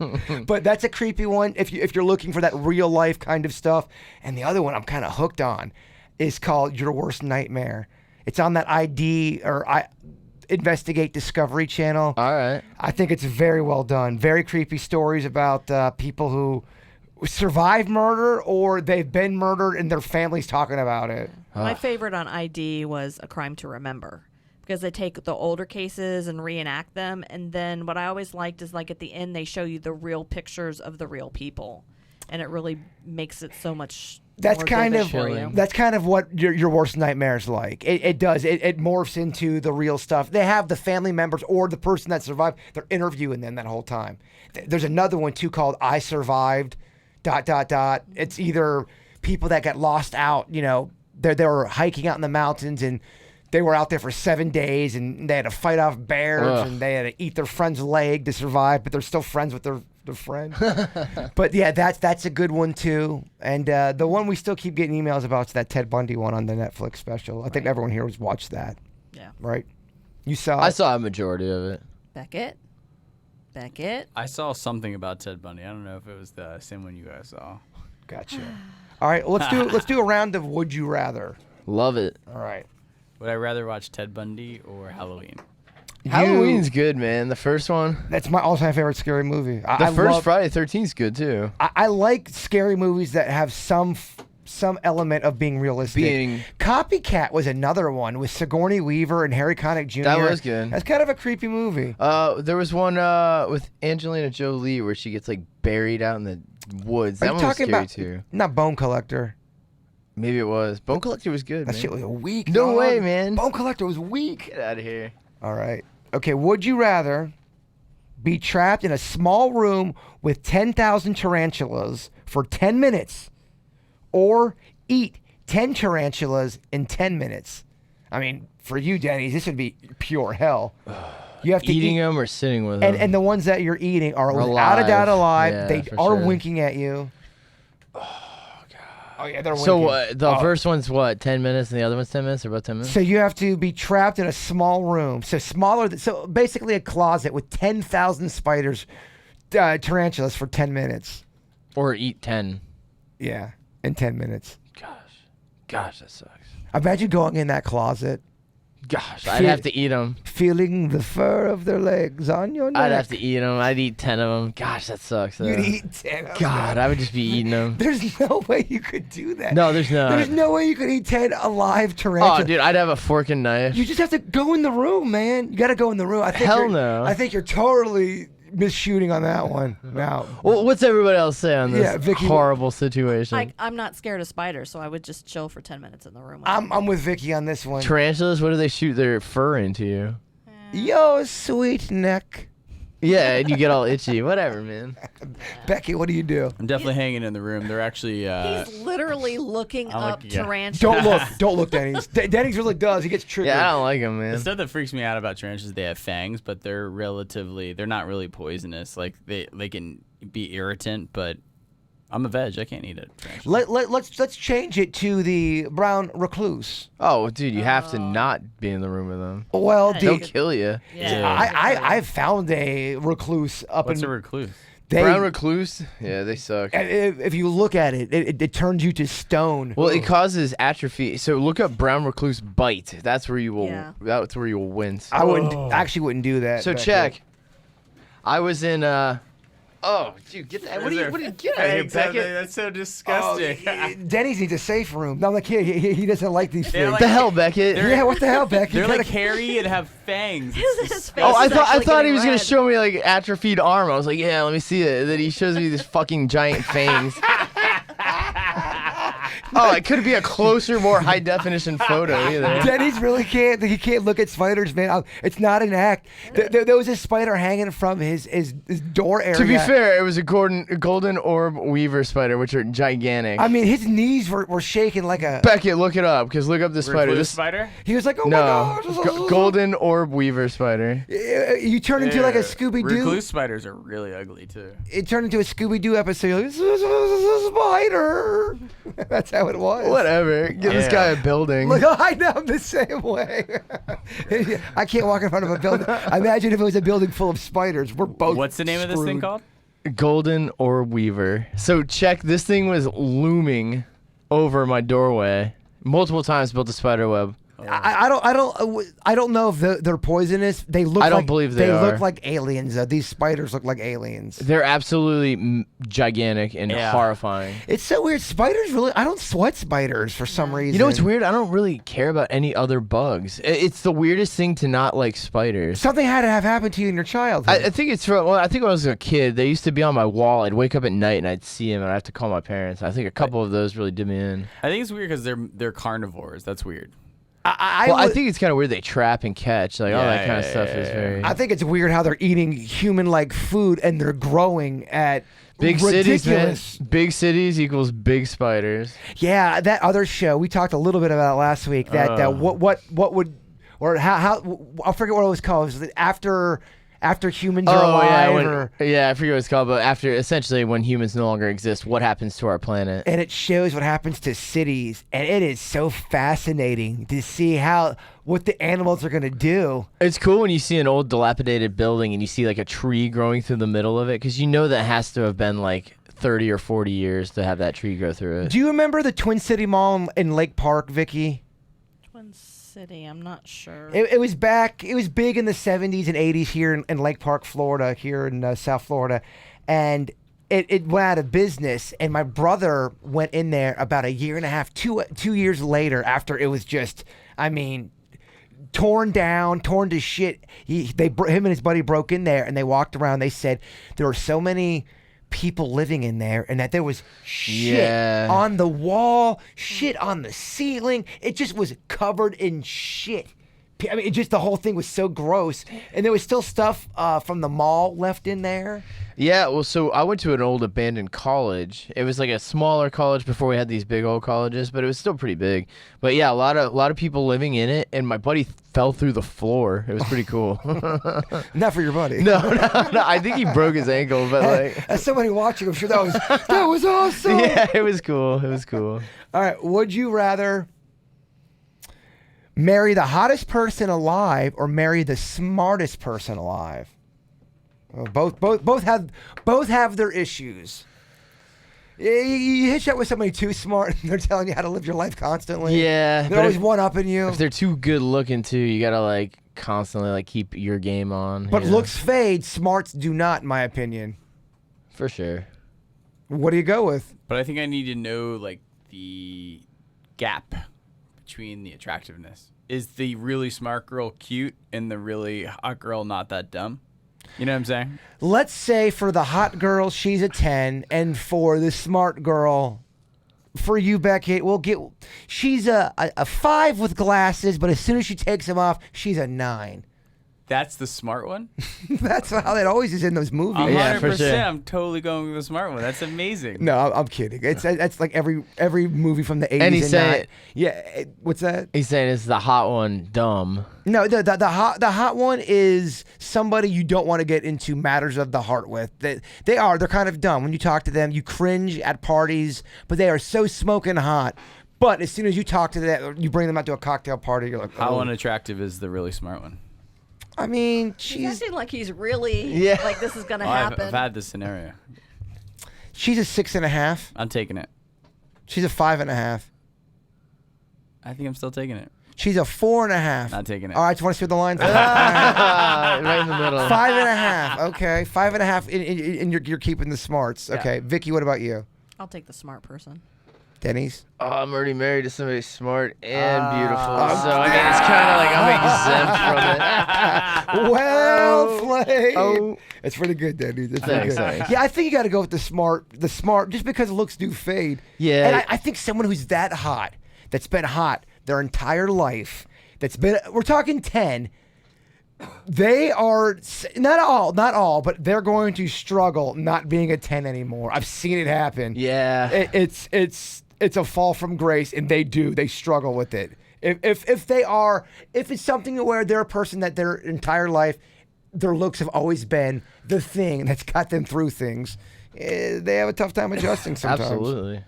But that's a creepy one if you're looking for that real life kind of stuff. And the other one I'm kind of hooked on is called Your Worst Nightmare. It's on that Investigate Discovery channel. All right. I think it's very well done. Very creepy stories about people who survive murder or they've been murdered and their family's talking about it. My favorite on ID was A Crime to Remember, because they take the older cases and reenact them, and then what I always liked is at the end they show you the real pictures of the real people, and it really makes it so much That's more kind vivid of for you. that's kind of what your worst nightmare's like. It does. It morphs into the real stuff. They have the family members or the person that survived. They're interviewing them that whole time. There's another one too called "I Survived." ... It's either people that got lost out. You know, they were hiking out in the mountains and they were out there for 7 days and they had to fight off bears and they had to eat their friend's leg to survive, but they're still friends with their friend. But yeah, that's a good one too. And the one we still keep getting emails about is that Ted Bundy one on the Netflix special. I think everyone here has watched that. Yeah. Right? You saw I it? saw a majority of it. Beckett. I saw something about Ted Bundy. I don't know if it was the same one you guys saw. Gotcha. All right, let's do a round of Would You Rather. Love it. All right. Would I rather watch Ted Bundy or Halloween? Halloween's good, man. The first one. That's my all-time favorite scary movie. The first Friday the 13th is good too. I like scary movies that have some element of being realistic. Copycat was another one with Sigourney Weaver and Harry Connick Jr. That was good. That's kind of a creepy movie. There was one with Angelina Jolie where she gets like buried out in the woods. Are That you one was talking scary about too. Not Bone Collector? Maybe it was. Bone Collector was good. That man. shit was weak. No dog. way, man. Bone Collector was weak. Get out of here. All right. Okay, would you rather be trapped in a small room with 10,000 tarantulas for 10 minutes or eat 10 tarantulas in 10 minutes? I mean, for you, Denny's, this would be pure hell. You have to Eating eat, them or sitting with them? and the ones that you're eating are without a doubt alive. Yeah, they for are sure. winking at you. Oh, yeah, they're winking. So the first one's what, 10 minutes, and the other one's 10 minutes, or about 10 minutes? So you have to be trapped in a small room. So basically a closet with 10,000 spiders, tarantulas for 10 minutes. Or eat 10. Yeah, in 10 minutes. Gosh, that sucks. Imagine going in that closet. Gosh, I'd have to eat them. Feeling the fur of their legs on your neck. I'd have to eat them. I'd eat 10 of them. Gosh, that sucks. You'd eat 10 of them. God, I would just be eating them. There's no way you could do that. No, there's not. There's no way you could eat 10 alive tarantulas. Oh, dude, I'd have a fork and knife. You just have to go in the room, man. You got to go in the room. Hell no. I think you're totally misshooting on that one. Now, well, what's everybody else say on this Vicky, horrible situation? I'm not scared of spiders, so I would just chill for 10 minutes in the room. I'm with Vicky on this one. Tarantulas, what do they shoot their fur into you? Yo, sweet neck. Yeah, and you get all itchy. Whatever, man. Becky, what do you do? I'm definitely hanging in the room. They're actually. He's literally looking up tarantulas. Don't look, Denny's. Denny's really does. He gets triggered. Yeah, I don't like them, man. The stuff that freaks me out about tarantulas, they have fangs, but they're not really poisonous. Like they can be irritant, but I'm a veg. I can't eat it. Let's change it to the brown recluse. Oh, dude, you have to not be in the room with them. Well, they'll kill you. Yeah. I found a recluse up What's in. a recluse? Brown recluse? Yeah, they suck. If you look at it, it turns you to stone. Well, it causes atrophy. So look up brown recluse bite. That's where you will. Yeah. That's where you will wince. I wouldn't do that. So Becky. check. I was in. Oh, dude, get that! What do you get out of here, Beckett? That's so disgusting. Denny's needs a safe room. No, I'm like, he doesn't like these things. What the hell, Beckett? Yeah, what the hell, Becky? They're like hairy and have fangs. His face Oh, I is thought actually he was gonna getting show me like atrophied arm. I was like, yeah, let me see it. And then he shows me these fucking giant fangs. Oh, it could be a closer, more high definition photo either. Denny's really can't. He can't look at spiders, man. It's not an act. There was a spider hanging from his door area. To be fair, it was a golden orb weaver spider, which are gigantic. I mean, his knees were shaking like a. Beckett, look it up, because look up this spider. Recluse spider? He was like, oh my god. Golden orb weaver spider. You turn into like a Scooby Doo. Recluse spiders are really ugly too. It turned into a Scooby Doo episode. You're like, this is a spider. That's how it was. Whatever. Give this guy a building. Look, I know I'm the same way. I can't walk in front of a building. Imagine if it was a building full of spiders. We're both. What's the name of this thing called? Golden orb weaver. So check, this thing was looming over my doorway multiple times. Built a spider web. I don't know if they're poisonous. They look. I don't believe they are. look like aliens. These spiders look like aliens. They're absolutely gigantic and horrifying. It's so weird. Spiders really. I don't sweat spiders for some reason. You know what's weird? I don't really care about any other bugs. It's the weirdest thing to not like spiders. Something had to have happened to you in your childhood. I think it's from. Well, I think when I was a kid, they used to be on my wall. I'd wake up at night and I'd see them, and I'd have to call my parents. I think a couple of those really did me in. I think it's weird because they're carnivores. That's weird. I think it's kind of weird they trap and catch. Like all that kind of stuff is very. I think it's weird how they're eating human-like food and they're growing at big ridiculous. cities, man. Big cities equals big spiders. Yeah, that other show we talked a little bit about last week. That what would or how I forget what it was called. Was it after humans are alive? I forget what it's called, but after essentially when humans no longer exist, what happens to our planet? And it shows what happens to cities, and it is so fascinating to see what the animals are going to do. It's cool when you see an old dilapidated building and you see like a tree growing through the middle of it, because you know that has to have been like 30 or 40 years to have that tree grow through it. Do you remember the Twin City Mall in Lake Park, Vicky? Twin City, I'm not sure. It was big in the 70s and 80s here in Lake Park, Florida, here in South Florida. And it went out of business. And my brother went in there about a year and a half, 2 years later, after it was just, torn down, torn to shit. Him and his buddy broke in there and they walked around. They said there were so many people living in there and that there was shit on the wall, shit on the ceiling. It just was covered in shit. I mean, the whole thing was so gross. And there was still stuff from the mall left in there. Yeah, well, so I went to an old abandoned college. It was like a smaller college before we had these big old colleges, but it was still pretty big. But yeah, a lot of people living in it, and my buddy fell through the floor. It was pretty cool. Not for your buddy. No, I think he broke his ankle, but like as somebody watching, I'm sure that was awesome. Yeah, it was cool. It was cool. All right, would you rather marry the hottest person alive or marry the smartest person alive? Well, both have their issues. You hitch up with somebody too smart and they're telling you how to live your life constantly. Yeah. They're always one-upping you. If they're too good looking too, you gotta like constantly like keep your game on. But looks fade, smarts do not, in my opinion. For sure. What do you go with? But I think I need to know like the gap between the attractiveness. Is the really smart girl cute and the really hot girl not that dumb? You know what I'm saying? Let's say for the hot girl, she's a 10, and for the smart girl, for you, Becky, she's a 5 with glasses, but as soon as she takes them off, she's a 9. That's the smart one? That's how that always is in those movies. 100%. Yeah, for sure. I'm totally going with the smart one. That's amazing. No, I'm kidding. That's like every movie from the 80s. And he's saying, what's that? He's saying it's the hot one, dumb. No, the hot one is somebody you don't want to get into matters of the heart with. They're kind of dumb. When you talk to them, you cringe at parties, but they are so smoking hot. But as soon as you talk to them, you bring them out to a cocktail party, you're like, oh. How unattractive is the really smart one? I mean, He's acting like he's really like this is gonna happen. I've had this scenario. She's a 6.5. I'm taking it. She's a 5.5. I think I'm still taking it. She's a 4.5. Not taking it. All right, just want to see what the lines are. Right in the middle. 5.5. Okay, 5.5. And you're keeping the smarts. Okay, Vicky, what about you? I'll take the smart person. Denny's? Oh, I'm already married to somebody smart and beautiful, so I mean it's kind of like I'm exempt from it. Well played. Oh, it's pretty good, Denny's. It's pretty good. Thanks. Yeah, I think you got to go with the smart, just because looks do fade. Yeah. And I think someone who's that hot, that's been hot their entire life, we're talking 10. They are not all, but they're going to struggle not being a 10 anymore. I've seen it happen. Yeah. It's a fall from grace, and they struggle with it. If it's something where they're a person that their entire life, their looks have always been the thing that's got them through things, they have a tough time adjusting sometimes. Absolutely.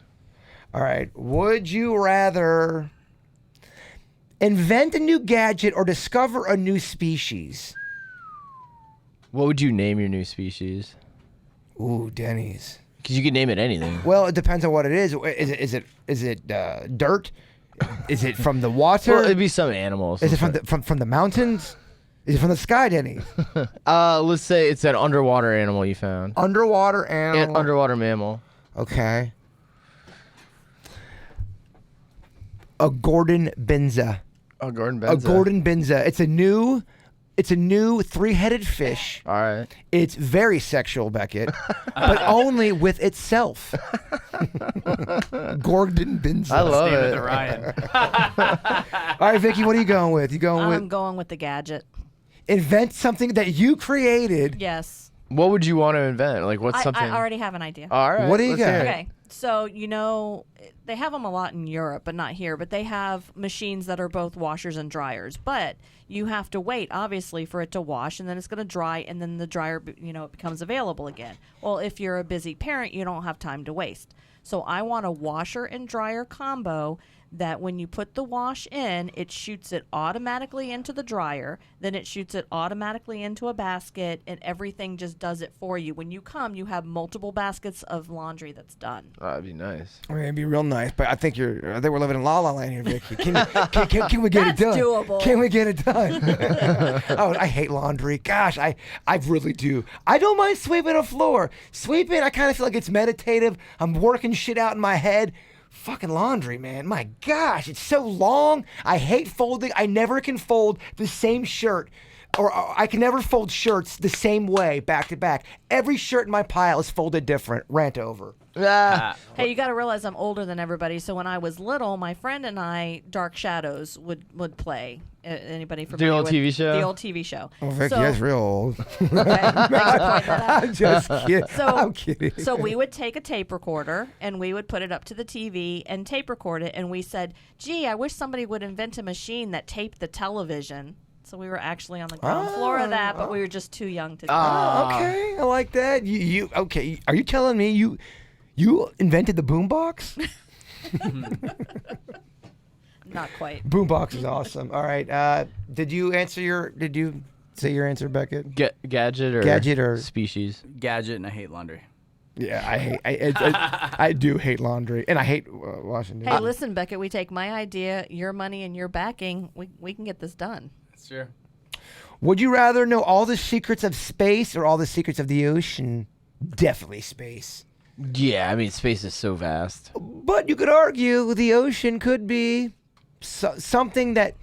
All right. Would you rather invent a new gadget or discover a new species? What would you name your new species? Ooh, Denny's. Because you could name it anything. Well, it depends on what it is. Is it dirt? Is it from the water? Well, it'd be some animals. Is it from the mountains? Is it from the sky, Denny? Let's say it's an underwater animal you found. Underwater animal. Underwater mammal. Okay. A Gordon Benza. A Gordon Benza. A Gordon Benza. It's a new 3-headed fish. All right. It's very sexual, Beckett, but only with itself. Gordon Benza. I love Name it. of the Ryan. All right, Vicky, what are you going with? I'm going with the gadget. Invent something that you created. Yes. What would you want to invent? Like, what's something? I already have an idea. All right. What do you let's got? hear it. Okay, so they have them a lot in Europe, but not here. But they have machines that are both washers and dryers. But you have to wait, obviously, for it to wash, and then it's going to dry, and then the dryer, it becomes available again. Well, if you're a busy parent, you don't have time to waste. So I want a washer and dryer combo that when you put the wash in, it shoots it automatically into the dryer, then it shoots it automatically into a basket, and everything just does it for you. When you come, you have multiple baskets of laundry that's done. Oh, that'd be nice. I mean, it'd be real nice, but I think we're living in La La Land here, Vicky. Can we get That's it done? doable. Can we get it done? Oh, I hate laundry. Gosh, I really do. I don't mind sweeping a floor. Sweeping, I kind of feel like it's meditative. I'm working shit out in my head. Fucking laundry, man. My gosh, it's so long. I hate folding. I never can fold the same shirt. Or I can never fold shirts the same way back to back. Every shirt in my pile is folded different. Rant over. Hey, you got to realize I'm older than everybody. So when I was little, my friend and I, Dark Shadows would play. Anybody familiar old with TV show? The old TV show. Oh, Vicky, So- that's real old. Okay, thanks for pointing that out. I'm just kidding. I'm kidding. So we would take a tape recorder and we would put it up to the TV and tape record it. And we said, gee, I wish somebody would invent a machine that taped the television. So we were actually on the ground floor of that, but we were just too young to do that. Okay, I like that. You okay? Are you telling me you invented the boombox? Not quite. Boombox is awesome. All right. Did you say your answer, Beckett? Gadget or species? Gadget, and I hate laundry. Yeah, I do hate laundry, and I hate washing dishes. Hey, listen, Beckett, we take my idea, your money, and your backing. We can get this done. That's true. Would you rather know all the secrets of space or all the secrets of the ocean? Definitely space. Yeah, I mean, space is so vast. But you could argue the ocean could be something that,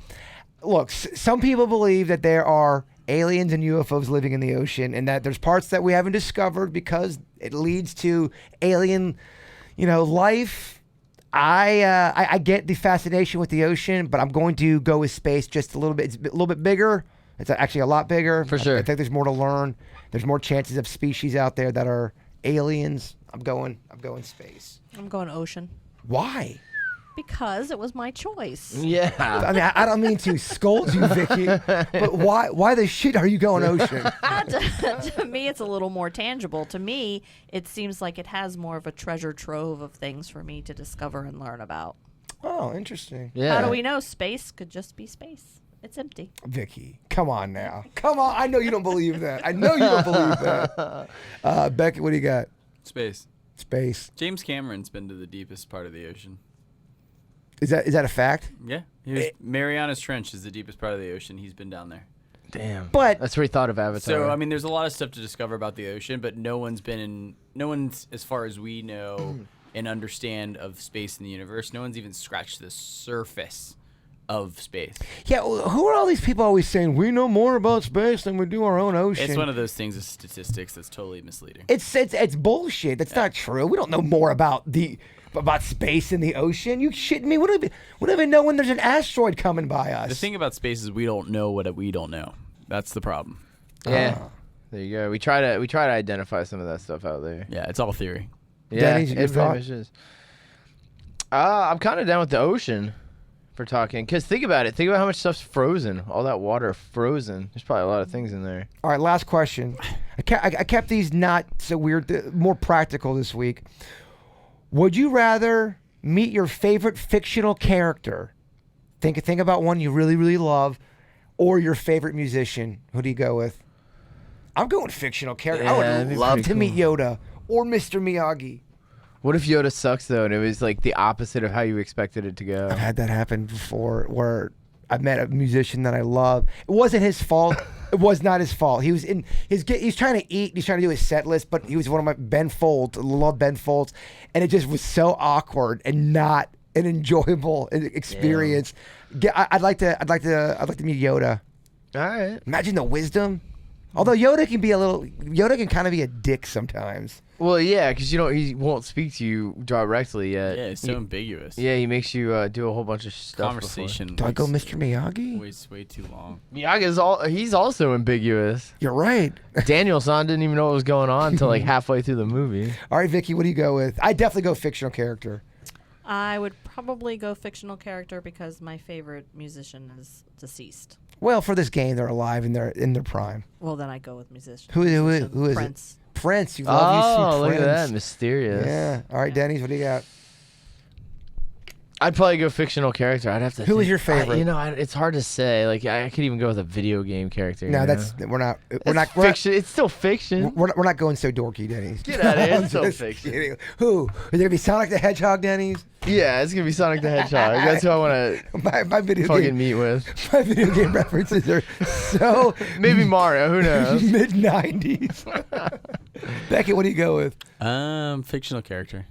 look, some people believe that there are aliens and UFOs living in the ocean, and that there's parts that we haven't discovered because it leads to alien, life. I get the fascination with the ocean, but I'm going to go with space just a little bit. It's a little bit bigger. It's actually a lot bigger. For sure. I think there's more to learn. There's more chances of species out there that are aliens. I'm going space. I'm going ocean. Why? Because it was my choice. Yeah. I mean, I don't mean to scold you, Vicky, but why the shit are you going ocean? To me, it's a little more tangible. To me, it seems like it has more of a treasure trove of things for me to discover and learn about. Oh, interesting. Yeah. How do we know space could just be space? It's empty. Vicky, come on now. Come on. I know you don't believe that. I know you don't believe that. Becky, what do you got? Space. Space. James Cameron's been to the deepest part of the ocean. Is that a fact? Yeah. Marianas Trench is the deepest part of the ocean. He's been down there. Damn. But that's where he thought of Avatar. So, I mean, there's a lot of stuff to discover about the ocean, but no one's, as far as we know and understand of space in the universe, no one's even scratched the surface of space. Yeah, who are all these people always saying we know more about space than we do our own ocean? It's one of those things of statistics that's totally misleading. It's bullshit. That's not true. We don't know more about space in the ocean. You shitting me? We don't even know when there's an asteroid coming by us. The thing about space is we don't know what we don't know. That's the problem. Yeah. There you go. We try to identify some of that stuff out there. Yeah, it's all theory. Yeah, Denny's, it your pretty much is. I'm kind of down with the ocean for talking. Because think about it. Think about how much stuff's frozen. All that water frozen. There's probably a lot of things in there. All right, last question. I kept these not so weird, more practical this week. Would you rather meet your favorite fictional character? Think about one you really, really love, or your favorite musician. Who do you go with? I'm going fictional character. Yeah, I that'd would be love pretty to meet cool. Yoda or Mr. Miyagi. What if Yoda sucks though, and it was like the opposite of how you expected it to go? I've had that happen before, where I met a musician that I love. It wasn't his fault. It was not his fault. He was he's trying to eat. He's trying to do his set list, but he was one of my Ben Folds. I love Ben Folds, and it just was so awkward and not an enjoyable experience. I'd like to meet Yoda. All right. Imagine the wisdom. Although Yoda can kind of be a dick sometimes. Well, yeah, because he won't speak to you directly yet. Yeah, it's so ambiguous. Yeah, he makes you do a whole bunch of stuff. Conversation. Do I go Mr. Miyagi? Way too long. He's also ambiguous. You're right. Daniel-san didn't even know what was going on until like halfway through the movie. All right, Vicky, what do you go with? I definitely go fictional character. I would probably go fictional character because my favorite musician is deceased. Well, for this game, they're alive and they're in their prime. Well, then I go with musician. Who is Prince. it? Prince. You love you some look Prince. at that. Mysterious. Yeah. All right, Denny's, what do you got? I'd probably go fictional character. I'd have to. Who is your favorite? It's hard to say. Like I could even go with a video game character. No, we're not fiction. It's still fiction. We're not going so dorky, Denny's. Get out of here. It's still Just fiction. kidding. Who? Is it gonna be Sonic the Hedgehog, Denny's? Yeah, it's gonna be Sonic the Hedgehog. That's who I want to my video fucking game, meet with. My video game references are so Maybe Mario. Who knows? mid '90s. Becky, what do you go with? Fictional character.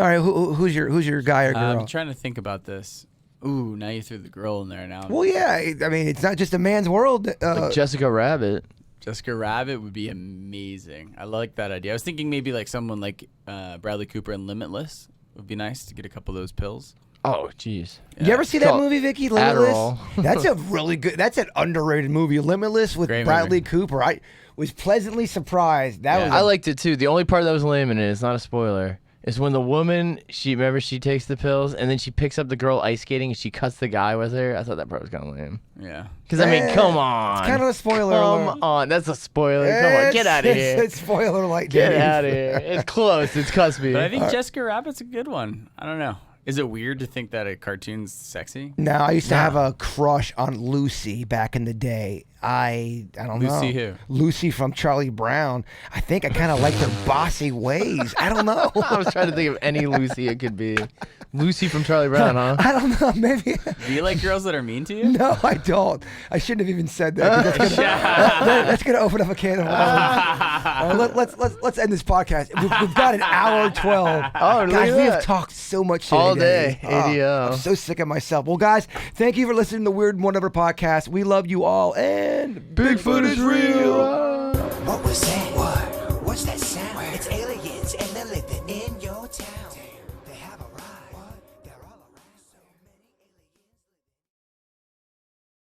All right, who's your guy or girl? I'm trying to think about this. Ooh, now you threw the girl in there now. Well, yeah. I mean, it's not just a man's world. Like Jessica Rabbit. Jessica Rabbit would be amazing. I like that idea. I was thinking maybe like someone like Bradley Cooper in Limitless would be nice to get a couple of those pills. Oh, jeez. Yeah. You ever see that movie, Vicky? Limitless. Adderall. That's a really good. That's an underrated movie. Limitless with Great Bradley movie. Cooper. I was pleasantly surprised. I liked it too. The only part that was lame in it, it's not a spoiler, is when the woman, she takes the pills and then she picks up the girl ice skating and she cuts the guy with her. I thought that part was kind of lame. Yeah. Because, I mean, come on. It's kind of a spoiler alert. Come on. That's a spoiler. Come on. Get out of here. It's spoiler light. Get out of here. It's close. It's cuspy. But I think Jessica Rabbit's a good one. I don't know. Is it weird to think that a cartoon's sexy? No, I used to have a crush on Lucy back in the day. I don't know. Lucy who? Lucy from Charlie Brown. I think I kind of like her bossy ways. I don't know. I was trying to think of any Lucy it could be. Lucy from Charlie Brown, huh? I don't know. Maybe. Do you like girls that are mean to you? No, I don't. I shouldn't have even said that. 'Cause that's gonna open up a can of worms. Let's end this podcast. We've got an hour 12. Oh, look guys, at we that. have talked so much All today. day. ADO. I'm so sick of myself. Well, guys, thank you for listening to the Weird Whatever podcast. We love you all, and Bigfoot is real. What was that? What? What's that sound? It's aliens and the